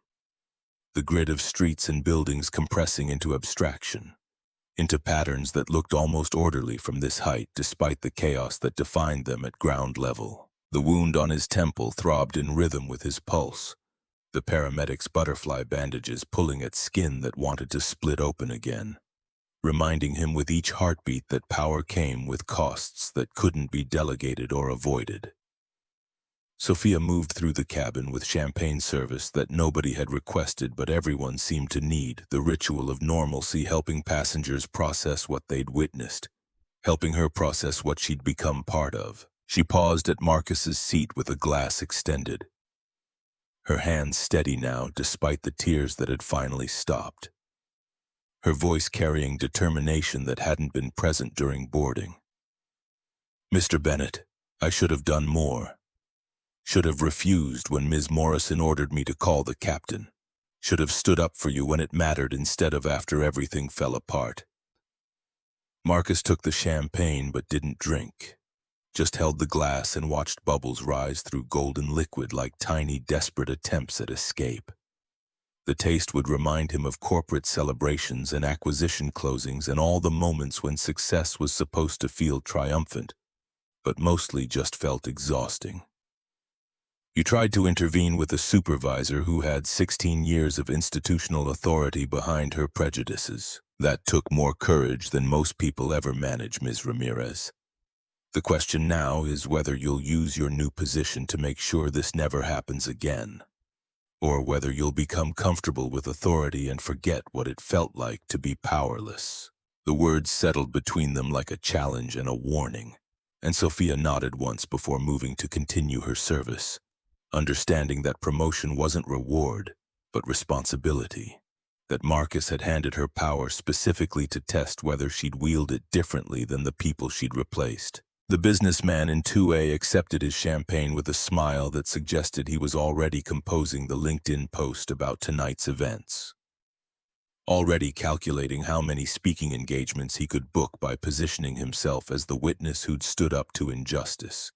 The grid of streets and buildings compressing into abstraction, into patterns that looked almost orderly from this height despite the chaos that defined them at ground level. The wound on his temple throbbed in rhythm with his pulse, the paramedics' butterfly bandages pulling at skin that wanted to split open again, reminding him with each heartbeat that power came with costs that couldn't be delegated or avoided. Sophia moved through the cabin with champagne service that nobody had requested but everyone seemed to need, the ritual of normalcy helping passengers process what they'd witnessed, helping her process what she'd become part of. She paused at Marcus's seat with a glass extended, her hands steady now despite the tears that had finally stopped, her voice carrying determination that hadn't been present during boarding. "Mr. Bennett, I should have done more. Should have refused when Ms. Morrison ordered me to call the captain. Should have stood up for you when it mattered instead of after everything fell apart." Marcus took the champagne but didn't drink, just held the glass and watched bubbles rise through golden liquid like tiny, desperate attempts at escape. The taste would remind him of corporate celebrations and acquisition closings and all the moments when success was supposed to feel triumphant, but mostly just felt exhausting. You tried to intervene with a supervisor who had 16 years of institutional authority behind her prejudices. That took more courage than most people ever manage, Ms. Ramirez. The question now is whether you'll use your new position to make sure this never happens again, or whether you'll become comfortable with authority and forget what it felt like to be powerless. The words settled between them like a challenge and a warning, and Sophia nodded once before moving to continue her service, understanding that promotion wasn't reward, but responsibility, that Marcus had handed her power specifically to test whether she'd wield it differently than the people she'd replaced. The businessman in 2A accepted his champagne with a smile that suggested he was already composing the LinkedIn post about tonight's events, already calculating how many speaking engagements he could book by positioning himself as the witness who'd stood up to injustice,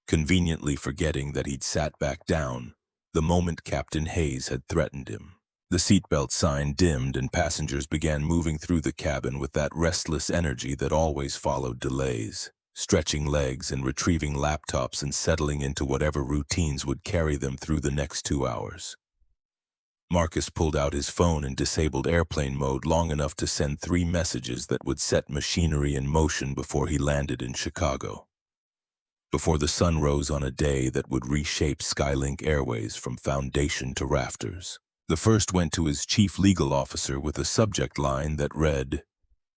conveniently forgetting that he'd sat back down the moment Captain Hayes had threatened him. The seatbelt sign dimmed and passengers began moving through the cabin with that restless energy that always followed delays, stretching legs and retrieving laptops and settling into whatever routines would carry them through the next 2 hours. Marcus pulled out his phone and disabled airplane mode long enough to send 3 messages that would set machinery in motion before he landed in Chicago, before the sun rose on a day that would reshape Skylink Airways from foundation to rafters. The first went to his chief legal officer with a subject line that read,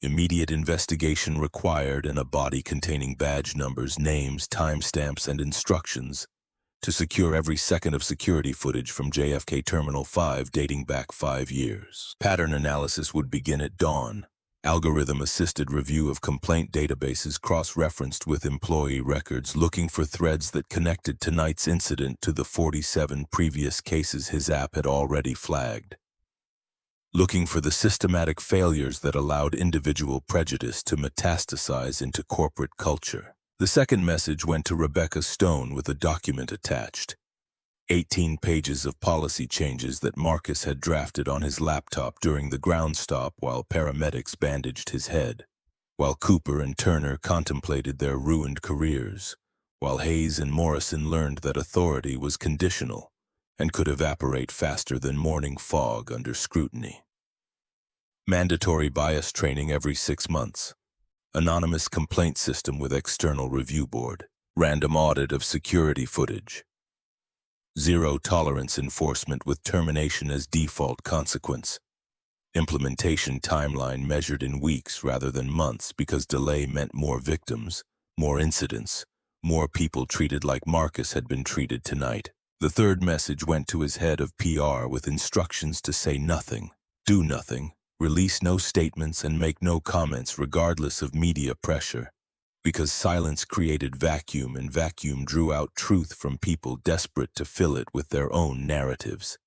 "Immediate investigation required," and a body containing badge numbers, names, timestamps, and instructions to secure every second of security footage from JFK Terminal 5 dating back 5 years. Pattern analysis would begin at dawn, Algorithm-assisted review of complaint databases cross-referenced with employee records, looking for threads that connected tonight's incident to the 47 previous cases his app had already flagged. Looking for the systematic failures that allowed individual prejudice to metastasize into corporate culture. The second message went to Rebecca Stone with a document attached. 18 pages of policy changes that Marcus had drafted on his laptop during the ground stop while paramedics bandaged his head, while Cooper and Turner contemplated their ruined careers, while Hayes and Morrison learned that authority was conditional and could evaporate faster than morning fog under scrutiny. Mandatory bias training every 6 months. Anonymous complaint system with external review board. Random audit of security footage. Zero tolerance enforcement with termination as default consequence. Implementation timeline measured in weeks rather than months because delay meant more victims, more incidents, more people treated like Marcus had been treated tonight. The third message went to his head of PR with instructions to say nothing, do nothing, release no statements and make no comments regardless of media pressure. Because silence created vacuum and vacuum drew out truth from people desperate to fill it with their own narratives.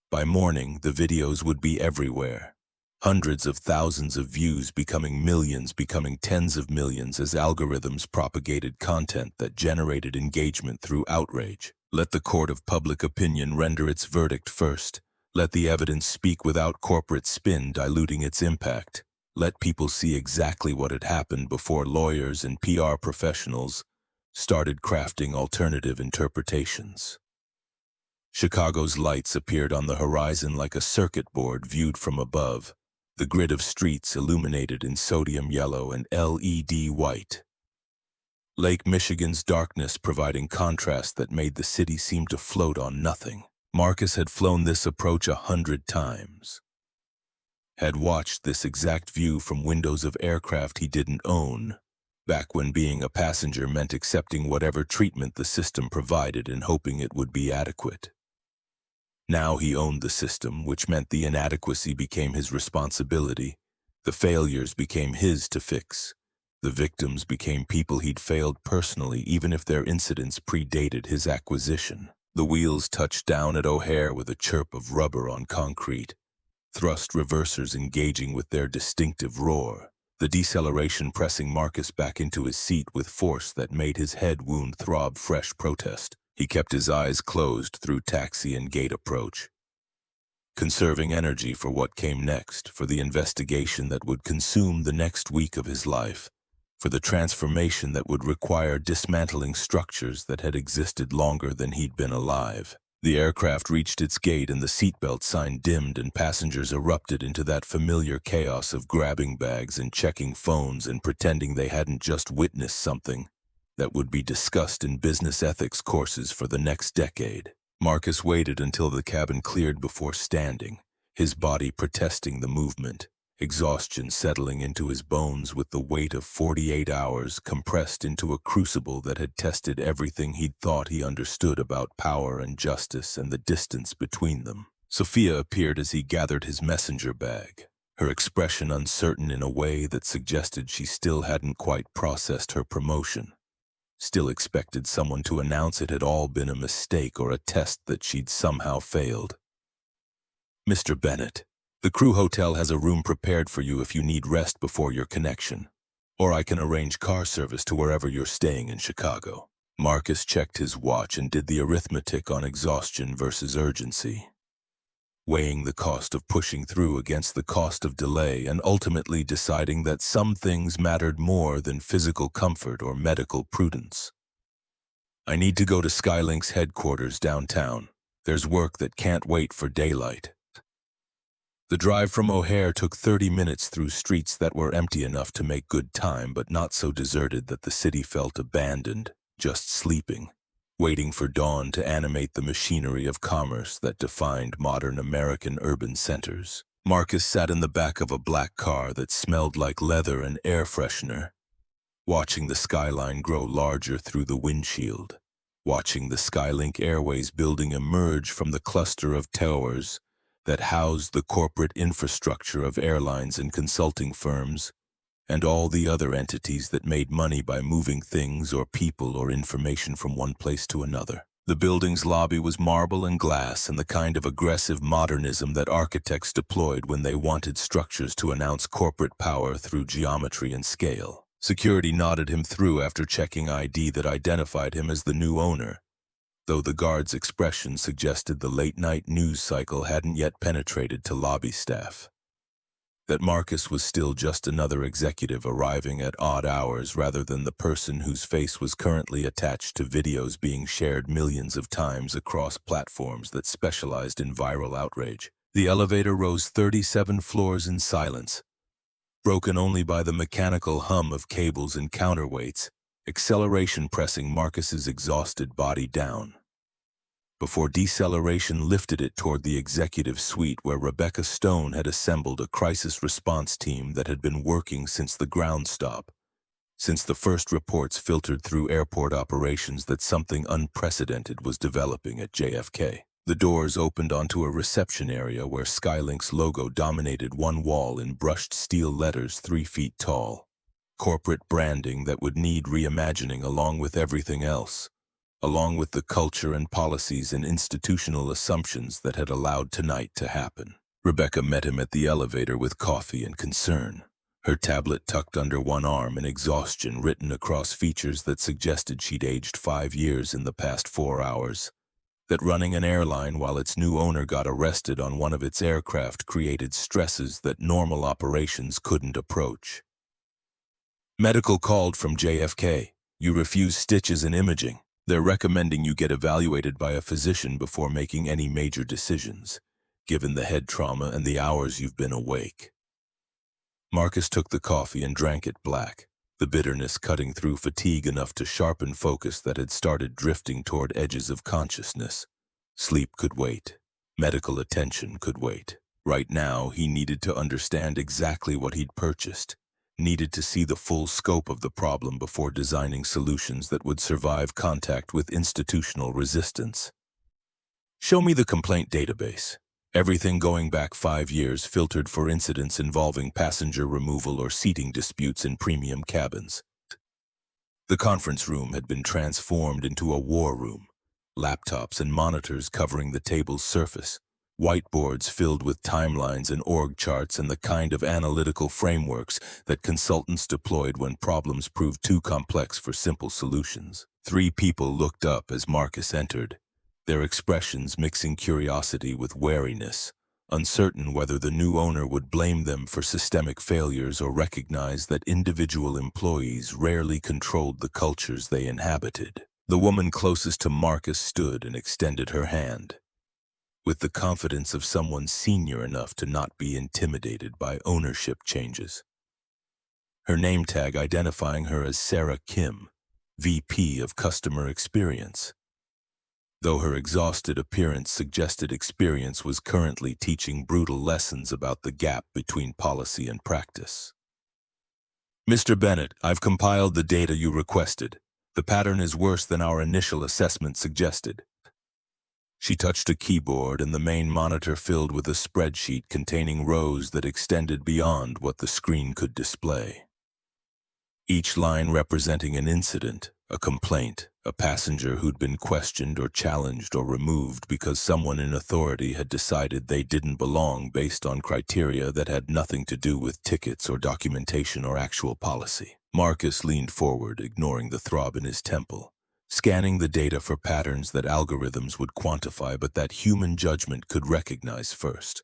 By morning, the videos would be everywhere. Hundreds of thousands of views becoming millions, becoming tens of millions as algorithms propagated content that generated engagement through outrage. Let the court of public opinion render its verdict first. Let the evidence speak without corporate spin diluting its impact. Let people see exactly what had happened before lawyers and PR professionals started crafting alternative interpretations. Chicago's lights appeared on the horizon like a circuit board viewed from above, the grid of streets illuminated in sodium yellow and LED white. Lake Michigan's darkness providing contrast that made the city seem to float on nothing. Marcus had flown this approach 100 times. Had watched this exact view from windows of aircraft he didn't own, back when being a passenger meant accepting whatever treatment the system provided and hoping it would be adequate. Now he owned the system, which meant the inadequacy became his responsibility, the failures became his to fix. The victims became people he'd failed personally, even if their incidents predated his acquisition. The wheels touched down at O'Hare with a chirp of rubber on concrete. Thrust reversers engaging with their distinctive roar, the deceleration pressing Marcus back into his seat with force that made his head wound throb fresh protest. He kept his eyes closed through taxi and gate approach, conserving energy for what came next, for the investigation that would consume the next week of his life, for the transformation that would require dismantling structures that had existed longer than he'd been alive. The aircraft reached its gate and the seatbelt sign dimmed and passengers erupted into that familiar chaos of grabbing bags and checking phones and pretending they hadn't just witnessed something that would be discussed in business ethics courses for the next decade. Marcus waited until the cabin cleared before standing, his body protesting the movement, exhaustion settling into his bones with the weight of 48 hours compressed into a crucible that had tested everything he'd thought he understood about power and justice and the distance between them. Sophia appeared as he gathered his messenger bag, her expression uncertain in a way that suggested she still hadn't quite processed her promotion, still expected someone to announce it had all been a mistake or a test that she'd somehow failed. "Mr. Bennett, the crew hotel has a room prepared for you if you need rest before your connection, or I can arrange car service to wherever you're staying in Chicago." Marcus checked his watch and did the arithmetic on exhaustion versus urgency, weighing the cost of pushing through against the cost of delay and ultimately deciding that some things mattered more than physical comfort or medical prudence. "I need to go to Skylink's headquarters downtown. There's work that can't wait for daylight." The drive from O'Hare took 30 minutes through streets that were empty enough to make good time but not so deserted that the city felt abandoned, just sleeping, waiting for dawn to animate the machinery of commerce that defined modern American urban centers. Marcus sat in the back of a black car that smelled like leather and air freshener, watching the skyline grow larger through the windshield, watching the Skylink Airways building emerge from the cluster of towers that housed the corporate infrastructure of airlines and consulting firms, and all the other entities that made money by moving things or people or information from one place to another. The building's lobby was marble and glass and the kind of aggressive modernism that architects deployed when they wanted structures to announce corporate power through geometry and scale. Security nodded him through after checking ID that identified him as the new owner, though the guard's expression suggested the late-night news cycle hadn't yet penetrated to lobby staff. That Marcus was still just another executive arriving at odd hours rather than the person whose face was currently attached to videos being shared millions of times across platforms that specialized in viral outrage. The elevator rose 37 floors in silence, broken only by the mechanical hum of cables and counterweights, acceleration pressing Marcus's exhausted body down, before deceleration lifted it toward the executive suite where Rebecca Stone had assembled a crisis response team that had been working since the ground stop, since the first reports filtered through airport operations that something unprecedented was developing at JFK. The doors opened onto a reception area where Skylink's logo dominated one wall in brushed steel letters 3 feet tall, corporate branding that would need reimagining along with everything else, along with the culture and policies and institutional assumptions that had allowed tonight to happen. Rebecca met him at the elevator with coffee and concern, her tablet tucked under one arm and exhaustion written across features that suggested she'd aged 5 years in the past 4 hours, that running an airline while its new owner got arrested on one of its aircraft created stresses that normal operations couldn't approach. Medical called from JFK. You refuse stitches and imaging. They're recommending you get evaluated by a physician before making any major decisions, given the head trauma and the hours you've been awake. Marcus took the coffee and drank it black, the bitterness cutting through fatigue enough to sharpen focus that had started drifting toward edges of consciousness. Sleep could wait. Medical attention could wait. Right now, he needed to understand exactly what he'd purchased, needed to see the full scope of the problem before designing solutions that would survive contact with institutional resistance. Show me the complaint database. Everything going back 5 years filtered for incidents involving passenger removal or seating disputes in premium cabins. The conference room had been transformed into a war room, laptops and monitors covering the table's surface, whiteboards filled with timelines and org charts and the kind of analytical frameworks that consultants deployed when problems proved too complex for simple solutions. 3 people looked up as Marcus entered, their expressions mixing curiosity with wariness, uncertain whether the new owner would blame them for systemic failures or recognize that individual employees rarely controlled the cultures they inhabited. The woman closest to Marcus stood and extended her hand, with the confidence of someone senior enough to not be intimidated by ownership changes. Her name tag identifying her as Sarah Kim, VP of Customer Experience, though her exhausted appearance suggested experience was currently teaching brutal lessons about the gap between policy and practice. Mr. Bennett, I've compiled the data you requested. The pattern is worse than our initial assessment suggested. She touched a keyboard and the main monitor filled with a spreadsheet containing rows that extended beyond what the screen could display. Each line representing an incident, a complaint, a passenger who'd been questioned or challenged or removed because someone in authority had decided they didn't belong based on criteria that had nothing to do with tickets or documentation or actual policy. Marcus leaned forward, ignoring the throb in his temple, scanning the data for patterns that algorithms would quantify but that human judgment could recognize first.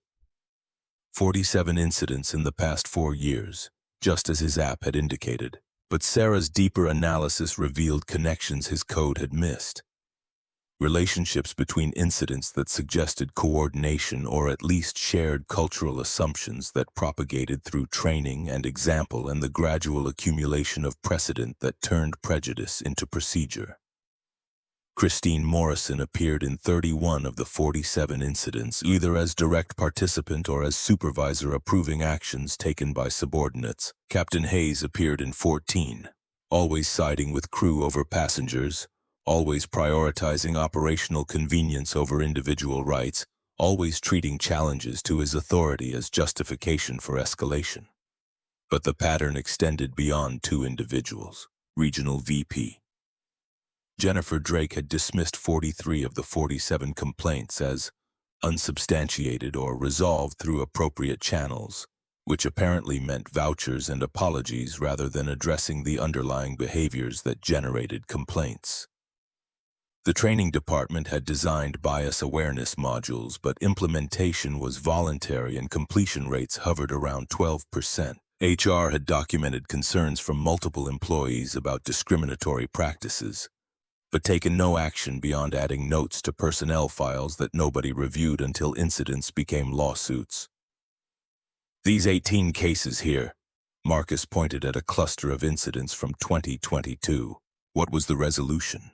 47 incidents in the past 4 years, just as his app had indicated. But Sarah's deeper analysis revealed connections his code had missed. Relationships between incidents that suggested coordination or at least shared cultural assumptions that propagated through training and example and the gradual accumulation of precedent that turned prejudice into procedure. Christine Morrison appeared in 31 of the 47 incidents, either as direct participant or as supervisor approving actions taken by subordinates. Captain Hayes appeared in 14, always siding with crew over passengers, always prioritizing operational convenience over individual rights, always treating challenges to his authority as justification for escalation. But the pattern extended beyond two individuals. Regional VP Jennifer Drake had dismissed 43 of the 47 complaints as unsubstantiated or resolved through appropriate channels, which apparently meant vouchers and apologies rather than addressing the underlying behaviors that generated complaints. The training department had designed bias awareness modules, but implementation was voluntary and completion rates hovered around 12%. HR had documented concerns from multiple employees about discriminatory practices, but taken no action beyond adding notes to personnel files that nobody reviewed until incidents became lawsuits. These 18 cases here, Marcus pointed at a cluster of incidents from 2022. What was the resolution?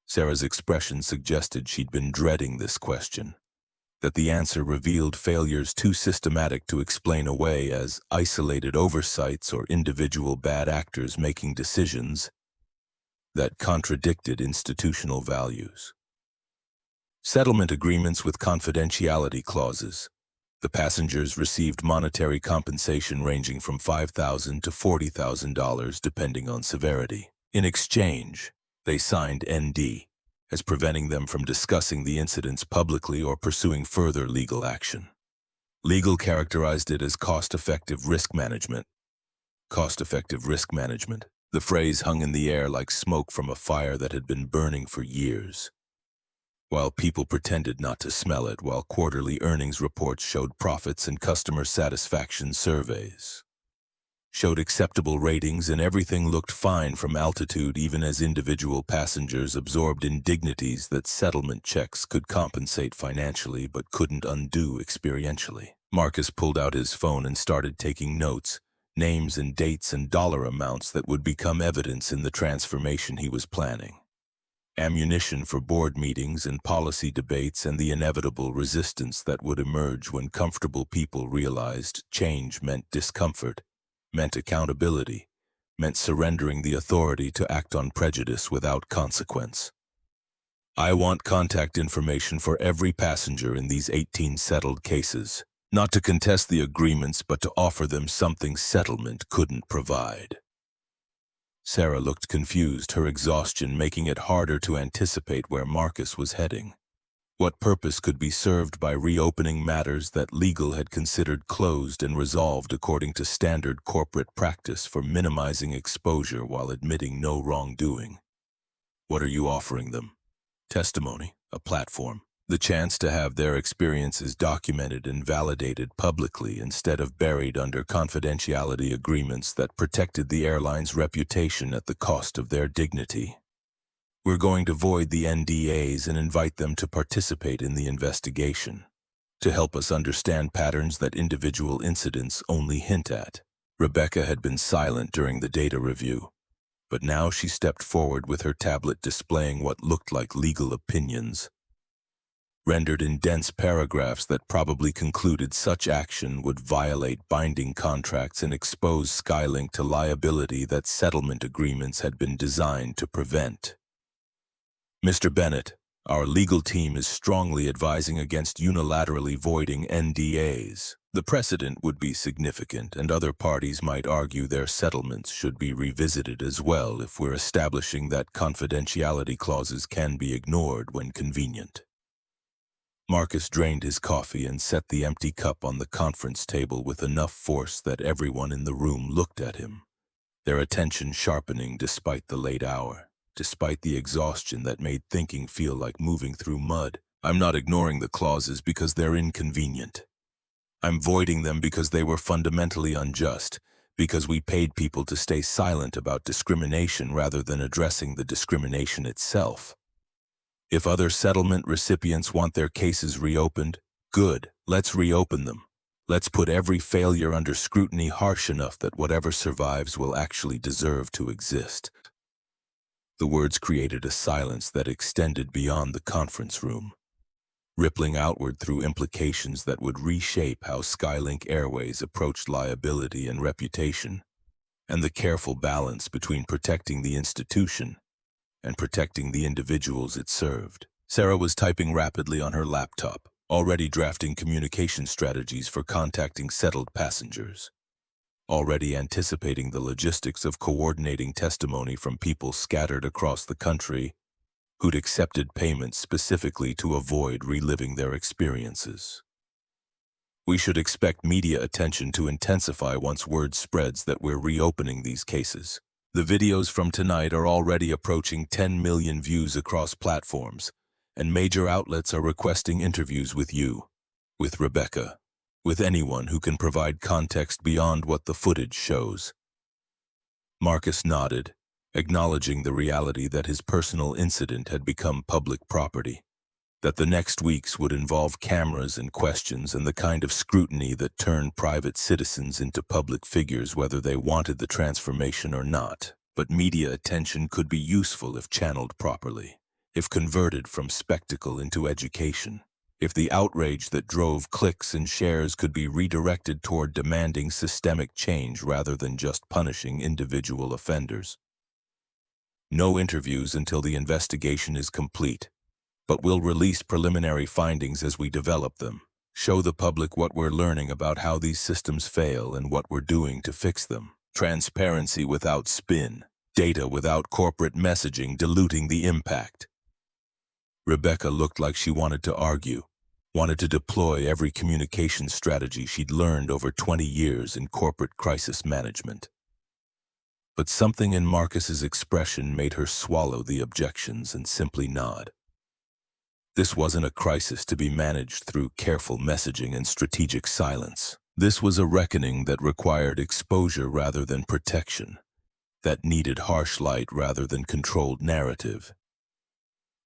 Sarah's expression suggested she'd been dreading this question, that the answer revealed failures too systematic to explain away as isolated oversights or individual bad actors making decisions that contradicted institutional values. Settlement agreements with confidentiality clauses. The passengers received monetary compensation ranging from $5,000 to $40,000 depending on severity. In exchange, they signed ND, as preventing them from discussing the incidents publicly or pursuing further legal action. Legal characterized it as cost-effective risk management. Cost-effective risk management. The phrase hung in the air like smoke from a fire that had been burning for years. While people pretended not to smell it, while quarterly earnings reports showed profits and customer satisfaction surveys showed acceptable ratings and everything looked fine from altitude, even as individual passengers absorbed indignities that settlement checks could compensate financially but couldn't undo experientially. Marcus pulled out his phone and started taking notes, names and dates and dollar amounts that would become evidence in the transformation he was planning. Ammunition for board meetings and policy debates and the inevitable resistance that would emerge when comfortable people realized change meant discomfort, meant accountability, meant surrendering the authority to act on prejudice without consequence. I want contact information for every passenger in these 18 settled cases, not to contest the agreements but to offer them something settlement couldn't provide. Sarah looked confused, her exhaustion making it harder to anticipate where Marcus was heading. What purpose could be served by reopening matters that legal had considered closed and resolved according to standard corporate practice for minimizing exposure while admitting no wrongdoing? What are you offering them? Testimony, a platform, the chance to have their experiences documented and validated publicly instead of buried under confidentiality agreements that protected the airline's reputation at the cost of their dignity. We're going to void the NDAs and invite them to participate in the investigation, to help us understand patterns that individual incidents only hint at. Rebecca had been silent during the data review, but now she stepped forward with her tablet displaying what looked like legal opinions, rendered in dense paragraphs that probably concluded such action would violate binding contracts and expose Skylink to liability that settlement agreements had been designed to prevent. Mr. Bennett, our legal team is strongly advising against unilaterally voiding NDAs. The precedent would be significant, and other parties might argue their settlements should be revisited as well if we're establishing that confidentiality clauses can be ignored when convenient. Marcus drained his coffee and set the empty cup on the conference table with enough force that everyone in the room looked at him, their attention sharpening despite the late hour, despite the exhaustion that made thinking feel like moving through mud. I'm not ignoring the clauses because they're inconvenient. I'm voiding them because they were fundamentally unjust, because we paid people to stay silent about discrimination rather than addressing the discrimination itself. If other settlement recipients want their cases reopened, good, let's reopen them. Let's put every failure under scrutiny harsh enough that whatever survives will actually deserve to exist. The words created a silence that extended beyond the conference room, rippling outward through implications that would reshape how Skylink Airways approached liability and reputation, and the careful balance between protecting the institution and protecting the individuals it served. Sarah was typing rapidly on her laptop, already drafting communication strategies for contacting settled passengers, already anticipating the logistics of coordinating testimony from people scattered across the country who'd accepted payments specifically to avoid reliving their experiences. We should expect media attention to intensify once word spreads that we're reopening these cases. The videos from tonight are already approaching 10 million views across platforms, and major outlets are requesting interviews with you, with Rebecca, with anyone who can provide context beyond what the footage shows. Marcus nodded, acknowledging the reality that his personal incident had become public property, that the next weeks would involve cameras and questions and the kind of scrutiny that turned private citizens into public figures whether they wanted the transformation or not. But media attention could be useful if channeled properly, if converted from spectacle into education, if the outrage that drove clicks and shares could be redirected toward demanding systemic change rather than just punishing individual offenders. No interviews until the investigation is complete, but we'll release preliminary findings as we develop them, show the public what we're learning about how these systems fail and what we're doing to fix them. Transparency without spin, data without corporate messaging diluting the impact. Rebecca looked like she wanted to argue, wanted to deploy every communication strategy she'd learned over 20 years in corporate crisis management. But something in Marcus's expression made her swallow the objections and simply nod. This wasn't a crisis to be managed through careful messaging and strategic silence. This was a reckoning that required exposure rather than protection, that needed harsh light rather than controlled narrative.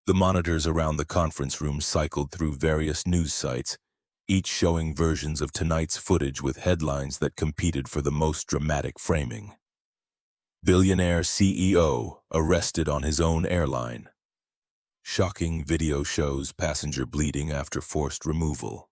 The monitors around the conference room cycled through various news sites, each showing versions of tonight's footage with headlines that competed for the most dramatic framing. Billionaire CEO arrested on his own airline. Shocking video shows passenger bleeding after forced removal.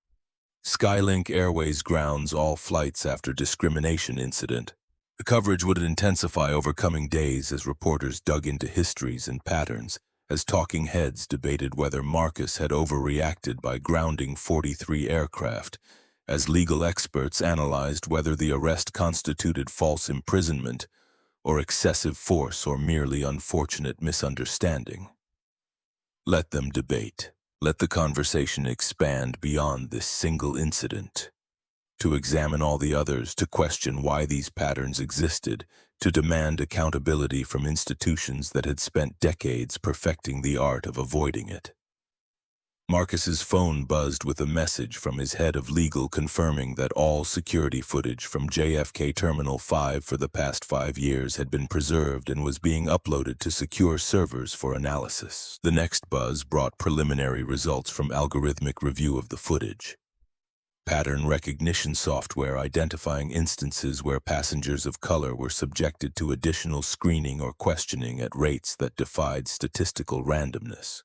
Skylink Airways grounds all flights after discrimination incident. The coverage would intensify over coming days as reporters dug into histories and patterns, as talking heads debated whether Marcus had overreacted by grounding 43 aircraft, as legal experts analyzed whether the arrest constituted false imprisonment or excessive force or merely unfortunate misunderstanding. Let them debate. Let the conversation expand beyond this single incident, to examine all the others, to question why these patterns existed, to demand accountability from institutions that had spent decades perfecting the art of avoiding it. Marcus's phone buzzed with a message from his head of legal confirming that all security footage from JFK Terminal 5 for the past 5 years had been preserved and was being uploaded to secure servers for analysis. The next buzz brought preliminary results from algorithmic review of the footage. Pattern recognition software identifying instances where passengers of color were subjected to additional screening or questioning at rates that defied statistical randomness,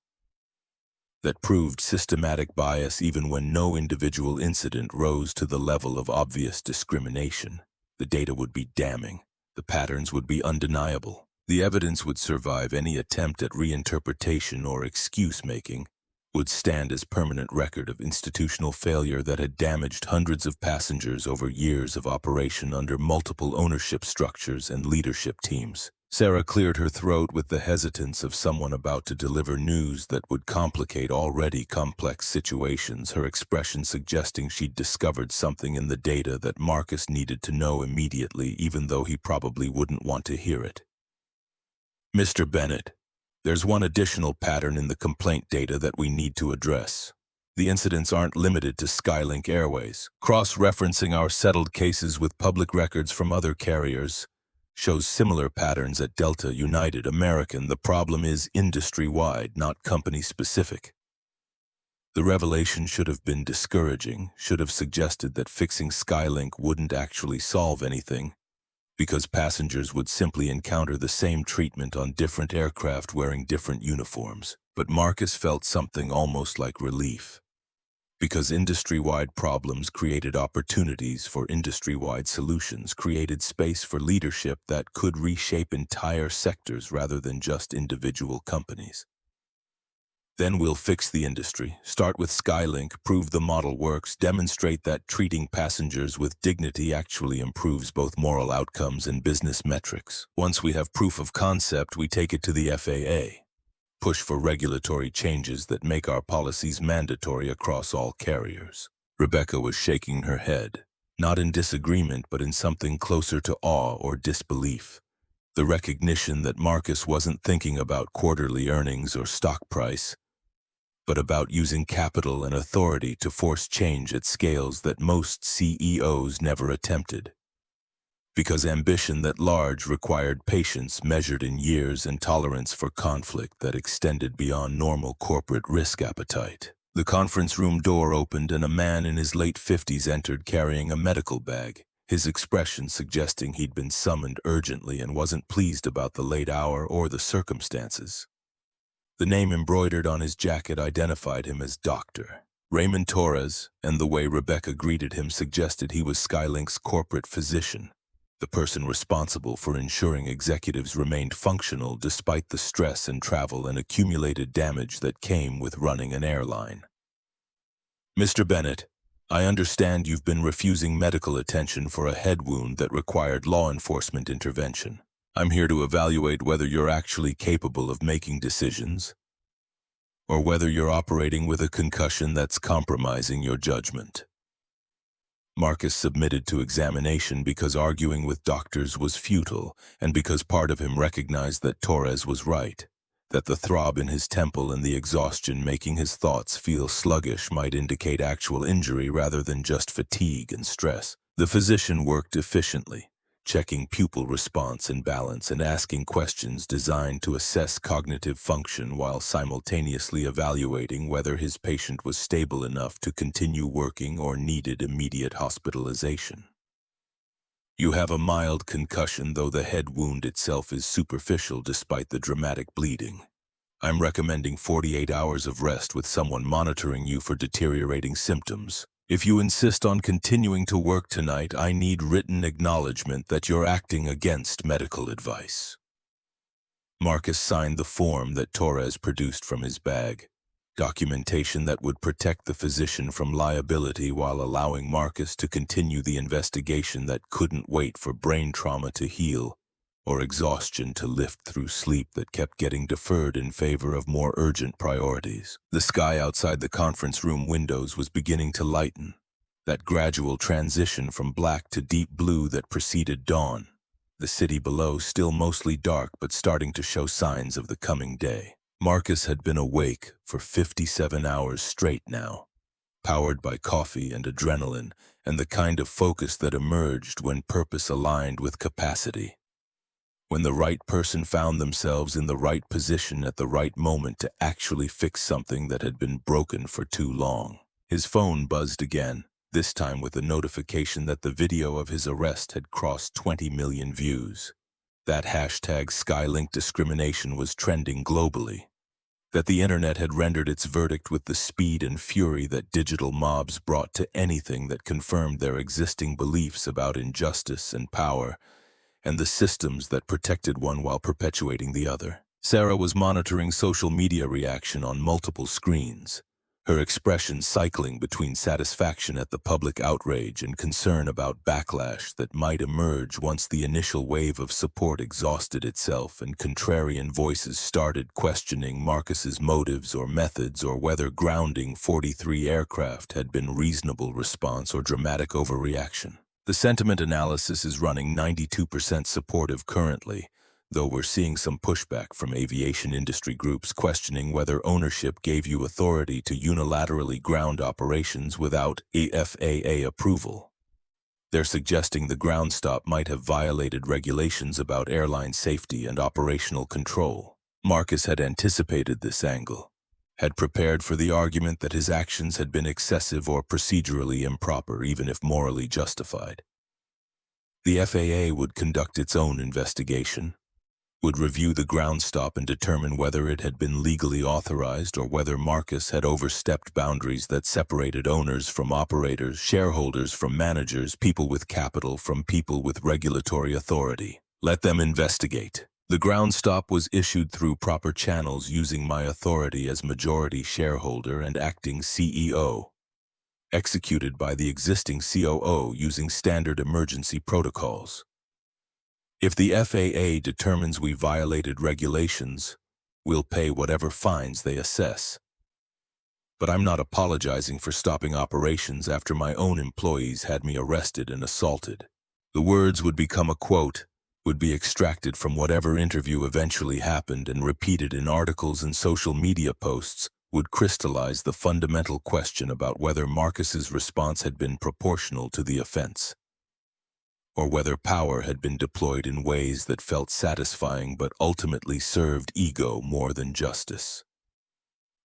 that proved systematic bias even when no individual incident rose to the level of obvious discrimination. The data would be damning. The patterns would be undeniable. The evidence would survive any attempt at reinterpretation or excuse-making, would stand as permanent record of institutional failure that had damaged hundreds of passengers over years of operation under multiple ownership structures and leadership teams. Sarah cleared her throat with the hesitance of someone about to deliver news that would complicate already complex situations, her expression suggesting she'd discovered something in the data that Marcus needed to know immediately, even though he probably wouldn't want to hear it. Mr. Bennett, there's one additional pattern in the complaint data that we need to address. The incidents aren't limited to Skylink Airways. Cross-referencing our settled cases with public records from other carriers shows similar patterns at Delta, United, American. The problem is industry-wide, not company-specific. The revelation should have been discouraging, should have suggested that fixing Skylink wouldn't actually solve anything, because passengers would simply encounter the same treatment on different aircraft wearing different uniforms. But Marcus felt something almost like relief, because industry-wide problems created opportunities for industry-wide solutions, created space for leadership that could reshape entire sectors rather than just individual companies. Then we'll fix the industry. Start with Skylink, prove the model works, demonstrate that treating passengers with dignity actually improves both moral outcomes and business metrics. Once we have proof of concept, we take it to the FAA. Push for regulatory changes that make our policies mandatory across all carriers. Rebecca was shaking her head, not in disagreement, but in something closer to awe or disbelief. The recognition that Marcus wasn't thinking about quarterly earnings or stock price, but about using capital and authority to force change at scales that most CEOs never attempted. Because ambition that large required patience measured in years and tolerance for conflict that extended beyond normal corporate risk appetite. The conference room door opened and a man in his late 50s entered carrying a medical bag, his expression suggesting he'd been summoned urgently and wasn't pleased about the late hour or the circumstances. The name embroidered on his jacket identified him as Dr. Raymond Torres, and the way Rebecca greeted him suggested he was Skylink's corporate physician, the person responsible for ensuring executives remained functional despite the stress and travel and accumulated damage that came with running an airline. Mr. Bennett, I understand you've been refusing medical attention for a head wound that required law enforcement intervention. I'm here to evaluate whether you're actually capable of making decisions, or whether you're operating with a concussion that's compromising your judgment. Marcus submitted to examination because arguing with doctors was futile, and because part of him recognized that Torres was right, that the throb in his temple and the exhaustion making his thoughts feel sluggish might indicate actual injury rather than just fatigue and stress. The physician worked efficiently, checking pupil response and balance and asking questions designed to assess cognitive function while simultaneously evaluating whether his patient was stable enough to continue working or needed immediate hospitalization. You have a mild concussion, though the head wound itself is superficial despite the dramatic bleeding. I'm recommending 48 hours of rest with someone monitoring you for deteriorating symptoms. If you insist on continuing to work tonight, I need written acknowledgement that you're acting against medical advice. Marcus signed the form that Torres produced from his bag, documentation that would protect the physician from liability while allowing Marcus to continue the investigation that couldn't wait for brain trauma to heal or exhaustion to lift through sleep that kept getting deferred in favor of more urgent priorities. The sky outside the conference room windows was beginning to lighten, that gradual transition from black to deep blue that preceded dawn, the city below still mostly dark but starting to show signs of the coming day. Marcus had been awake for 57 hours straight now, powered by coffee and adrenaline and the kind of focus that emerged when purpose aligned with capacity. When the right person found themselves in the right position at the right moment to actually fix something that had been broken for too long. His phone buzzed again, this time with a notification that the video of his arrest had crossed 20 million views. That hashtag Skylink discrimination was trending globally. That the internet had rendered its verdict with the speed and fury that digital mobs brought to anything that confirmed their existing beliefs about injustice and power, and the systems that protected one while perpetuating the other. Sarah was monitoring social media reaction on multiple screens, her expression cycling between satisfaction at the public outrage and concern about backlash that might emerge once the initial wave of support exhausted itself and contrarian voices started questioning Marcus's motives or methods, or whether grounding 43 aircraft had been reasonable response or dramatic overreaction. The sentiment analysis is running 92% supportive currently, though we're seeing some pushback from aviation industry groups questioning whether ownership gave you authority to unilaterally ground operations without FAA approval. They're suggesting the ground stop might have violated regulations about airline safety and operational control. Marcus had anticipated this angle, had prepared for the argument that his actions had been excessive or procedurally improper, even if morally justified. The FAA would conduct its own investigation, would review the ground stop and determine whether it had been legally authorized or whether Marcus had overstepped boundaries that separated owners from operators, shareholders from managers, people with capital from people with regulatory authority. Let them investigate. The ground stop was issued through proper channels using my authority as majority shareholder and acting CEO, executed by the existing COO using standard emergency protocols. If the FAA determines we violated regulations, we'll pay whatever fines they assess. But I'm not apologizing for stopping operations after my own employees had me arrested and assaulted. The words would become a quote, would be extracted from whatever interview eventually happened and repeated in articles and social media posts, would crystallize the fundamental question about whether Marcus's response had been proportional to the offense, or whether power had been deployed in ways that felt satisfying but ultimately served ego more than justice.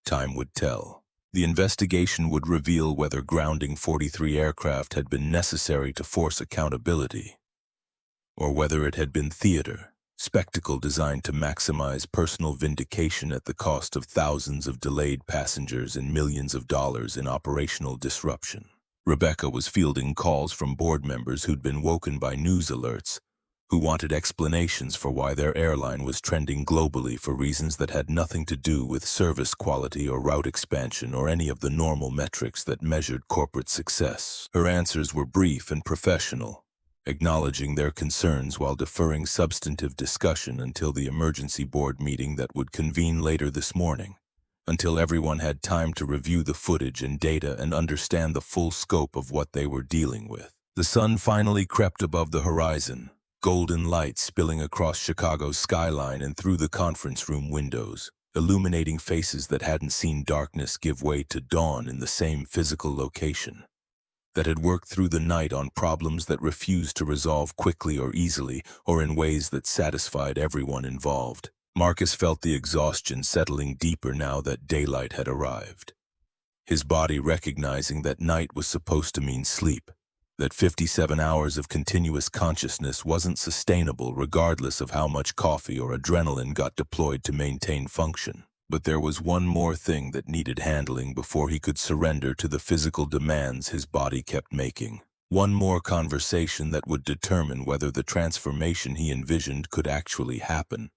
Time would tell. The investigation would reveal whether grounding 43 aircraft had been necessary to force accountability, or whether it had been theater, spectacle designed to maximize personal vindication at the cost of thousands of delayed passengers and millions of dollars in operational disruption. Rebecca was fielding calls from board members who'd been woken by news alerts, who wanted explanations for why their airline was trending globally for reasons that had nothing to do with service quality or route expansion or any of the normal metrics that measured corporate success. Her answers were brief and professional, acknowledging their concerns while deferring substantive discussion until the emergency board meeting that would convene later this morning, until everyone had time to review the footage and data and understand the full scope of what they were dealing with. The sun finally crept above the horizon, golden light spilling across Chicago's skyline and through the conference room windows, illuminating faces that hadn't seen darkness give way to dawn in the same physical location, that had worked through the night on problems that refused to resolve quickly or easily or in ways that satisfied everyone involved. Marcus felt the exhaustion settling deeper now that daylight had arrived, his body recognizing that night was supposed to mean sleep, that 57 hours of continuous consciousness wasn't sustainable regardless of how much coffee or adrenaline got deployed to maintain function. But there was one more thing that needed handling before he could surrender to the physical demands his body kept making. One more conversation that would determine whether the transformation he envisioned could actually happen,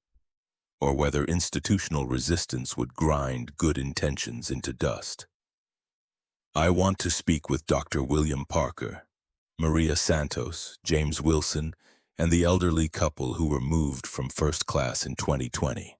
or whether institutional resistance would grind good intentions into dust. I want to speak with Dr. William Parker, Maria Santos, James Wilson, and the elderly couple who were moved from first class in 2020.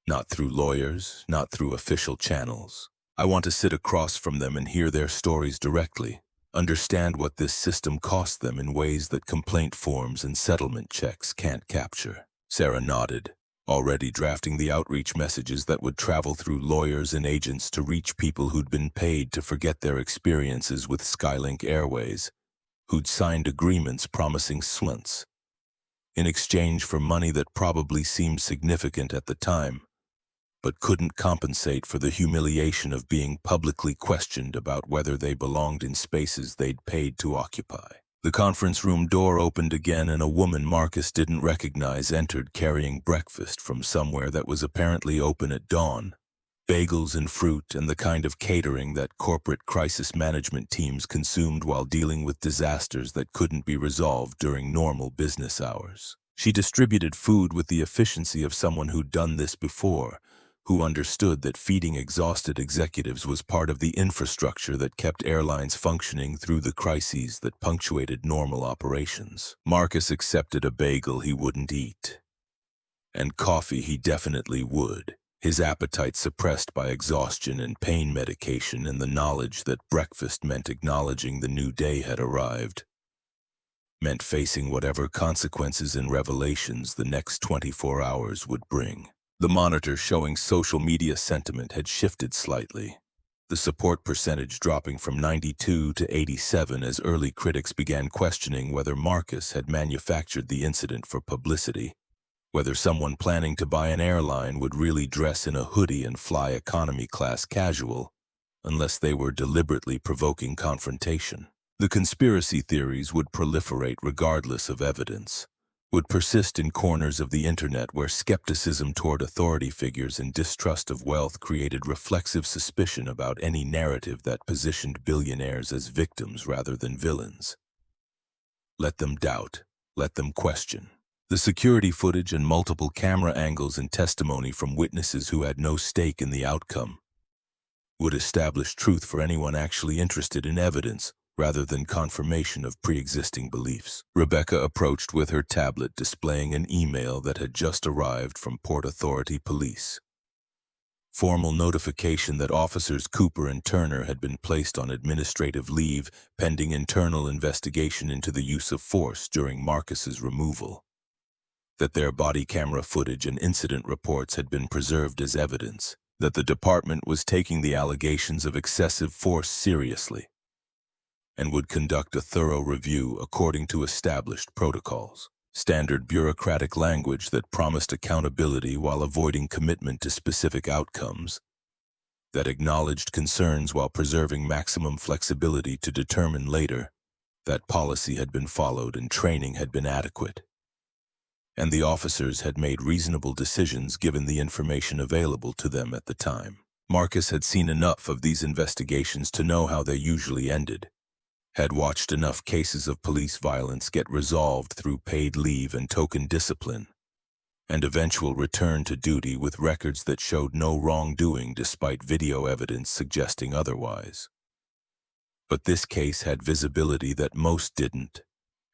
Not through lawyers, not through official channels. I want to sit across from them and hear their stories directly, understand what this system cost them in ways that complaint forms and settlement checks can't capture. Sarah nodded, already drafting the outreach messages that would travel through lawyers and agents to reach people who'd been paid to forget their experiences with Skylink Airways, who'd signed agreements promising slints, in exchange for money that probably seemed significant at the time, but couldn't compensate for the humiliation of being publicly questioned about whether they belonged in spaces they'd paid to occupy. The conference room door opened again and a woman Marcus didn't recognize entered carrying breakfast from somewhere that was apparently open at dawn. Bagels and fruit and the kind of catering that corporate crisis management teams consumed while dealing with disasters that couldn't be resolved during normal business hours. She distributed food with the efficiency of someone who'd done this before, who understood that feeding exhausted executives was part of the infrastructure that kept airlines functioning through the crises that punctuated normal operations. Marcus accepted a bagel he wouldn't eat, and coffee he definitely would, his appetite suppressed by exhaustion and pain medication and the knowledge that breakfast meant acknowledging the new day had arrived, meant facing whatever consequences and revelations the next 24 hours would bring. The monitor showing social media sentiment had shifted slightly, the support percentage dropping from 92 to 87 as early critics began questioning whether Marcus had manufactured the incident for publicity, whether someone planning to buy an airline would really dress in a hoodie and fly economy class casual, unless they were deliberately provoking confrontation. The conspiracy theories would proliferate regardless of evidence, would persist in corners of the internet where skepticism toward authority figures and distrust of wealth created reflexive suspicion about any narrative that positioned billionaires as victims rather than villains. Let them doubt, let them question. The security footage and multiple camera angles and testimony from witnesses who had no stake in the outcome would establish truth for anyone actually interested in evidence rather than confirmation of pre-existing beliefs. Rebecca approached with her tablet displaying an email that had just arrived from Port Authority Police. Formal notification that officers Cooper and Turner had been placed on administrative leave pending internal investigation into the use of force during Marcus's removal. That their body camera footage and incident reports had been preserved as evidence. That the department was taking the allegations of excessive force seriously and would conduct a thorough review according to established protocols. Standard bureaucratic language that promised accountability while avoiding commitment to specific outcomes, that acknowledged concerns while preserving maximum flexibility to determine later that policy had been followed and training had been adequate, and the officers had made reasonable decisions given the information available to them at the time. Marcus had seen enough of these investigations to know how they usually ended, had watched enough cases of police violence get resolved through paid leave and token discipline, and eventual return to duty with records that showed no wrongdoing despite video evidence suggesting otherwise. But this case had visibility that most didn't,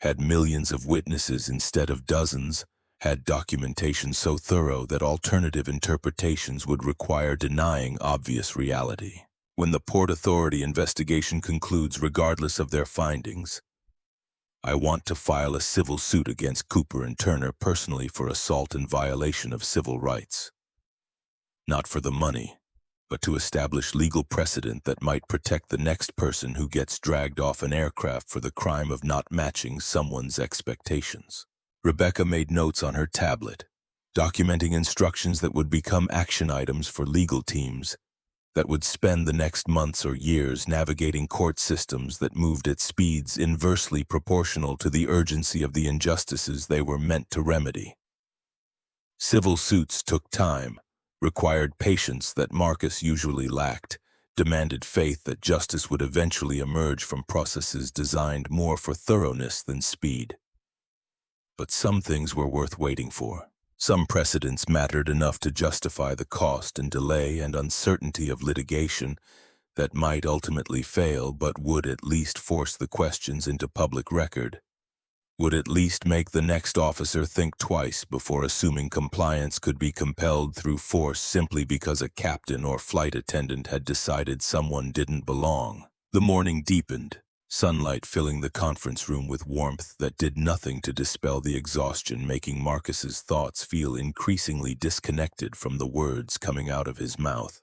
had millions of witnesses instead of dozens, had documentation so thorough that alternative interpretations would require denying obvious reality. When the Port Authority investigation concludes regardless of their findings, I want to file a civil suit against Cooper and Turner personally for assault and violation of civil rights. Not for the money, but to establish legal precedent that might protect the next person who gets dragged off an aircraft for the crime of not matching someone's expectations. Rebecca made notes on her tablet, documenting instructions that would become action items for legal teams that would spend the next months or years navigating court systems that moved at speeds inversely proportional to the urgency of the injustices they were meant to remedy. Civil suits took time, required patience that Marcus usually lacked, demanded faith that justice would eventually emerge from processes designed more for thoroughness than speed. But some things were worth waiting for. Some precedents mattered enough to justify the cost and delay and uncertainty of litigation that might ultimately fail but would at least force the questions into public record, would at least make the next officer think twice before assuming compliance could be compelled through force simply because a captain or flight attendant had decided someone didn't belong. The morning deepened, sunlight filling the conference room with warmth that did nothing to dispel the exhaustion, making Marcus's thoughts feel increasingly disconnected from the words coming out of his mouth.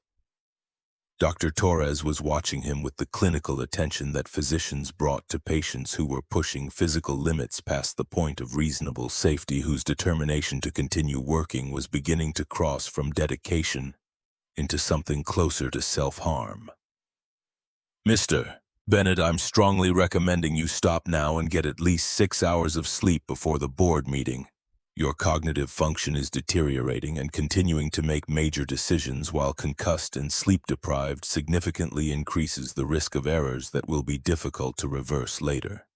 Dr. Torres was watching him with the clinical attention that physicians brought to patients who were pushing physical limits past the point of reasonable safety, whose determination to continue working was beginning to cross from dedication into something closer to self-harm. "Mr. Bennett, I'm strongly recommending you stop now and get at least 6 hours of sleep before the board meeting. Your cognitive function is deteriorating, and continuing to make major decisions while concussed and sleep-deprived significantly increases the risk of errors that will be difficult to reverse later."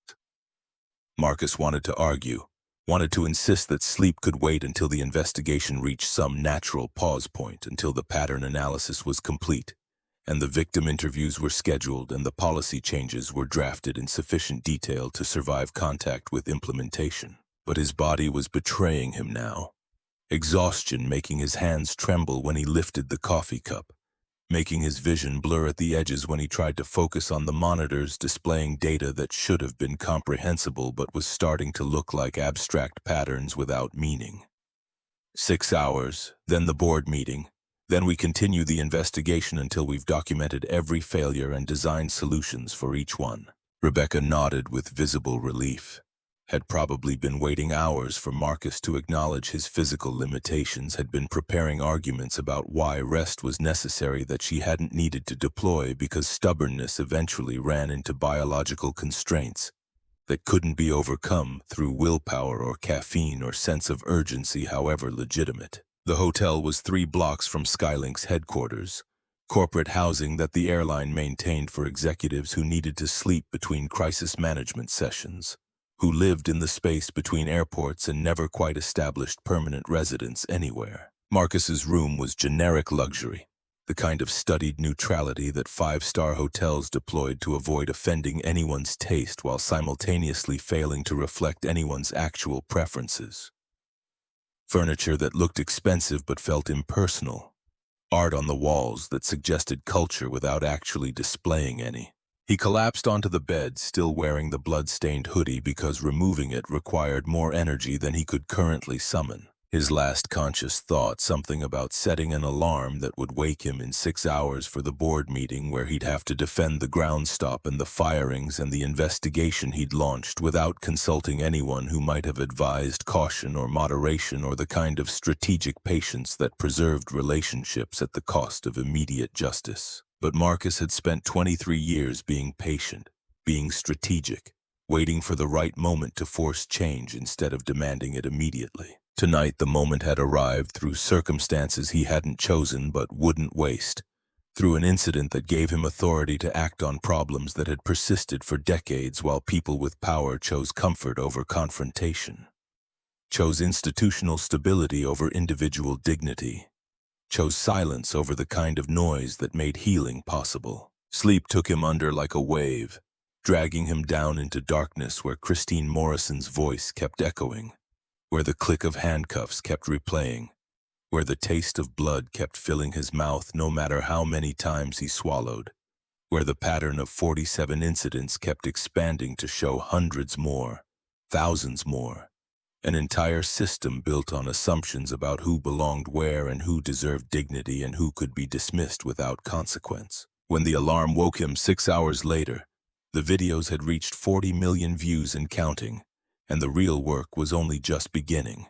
Marcus wanted to argue, wanted to insist that sleep could wait until the investigation reached some natural pause point, until the pattern analysis was complete, and the victim interviews were scheduled and the policy changes were drafted in sufficient detail to survive contact with implementation. But his body was betraying him now. Exhaustion making his hands tremble when he lifted the coffee cup, making his vision blur at the edges when he tried to focus on the monitors displaying data that should have been comprehensible but was starting to look like abstract patterns without meaning. 6 hours, then the board meeting. Then we continue the investigation until we've documented every failure and designed solutions for each one. Rebecca nodded with visible relief. Had probably been waiting hours for Marcus to acknowledge his physical limitations, had been preparing arguments about why rest was necessary that she hadn't needed to deploy because stubbornness eventually ran into biological constraints that couldn't be overcome through willpower or caffeine or sense of urgency, however legitimate. The hotel was 3 blocks from Skylink's headquarters, corporate housing that the airline maintained for executives who needed to sleep between crisis management sessions. who lived in the space between airports and never quite established permanent residence anywhere. Marcus's room was generic luxury, the kind of studied neutrality that five-star hotels deployed to avoid offending anyone's taste while simultaneously failing to reflect anyone's actual preferences. Furniture that looked expensive but felt impersonal. Art on the walls that suggested culture without actually displaying any. He collapsed onto the bed, still wearing the blood-stained hoodie because removing it required more energy than he could currently summon. His last conscious thought, something about setting an alarm that would wake him in 6 hours for the board meeting where he'd have to defend the ground stop and the firings and the investigation he'd launched without consulting anyone who might have advised caution or moderation or the kind of strategic patience that preserved relationships at the cost of immediate justice. But Marcus had spent 23 years being patient, being strategic, waiting for the right moment to force change instead of demanding it immediately. Tonight, the moment had arrived through circumstances he hadn't chosen but wouldn't waste, through an incident that gave him authority to act on problems that had persisted for decades while people with power chose comfort over confrontation, chose institutional stability over individual dignity, chose silence over the kind of noise that made healing possible. Sleep took him under like a wave, dragging him down into darkness where Christine Morrison's voice kept echoing, where the click of handcuffs kept replaying, where the taste of blood kept filling his mouth no matter how many times he swallowed, where the pattern of 47 incidents kept expanding to show hundreds more, thousands more, an entire system built on assumptions about who belonged where and who deserved dignity and who could be dismissed without consequence. When the alarm woke him 6 hours later, the videos had reached 40 million views and counting, and the real work was only just beginning.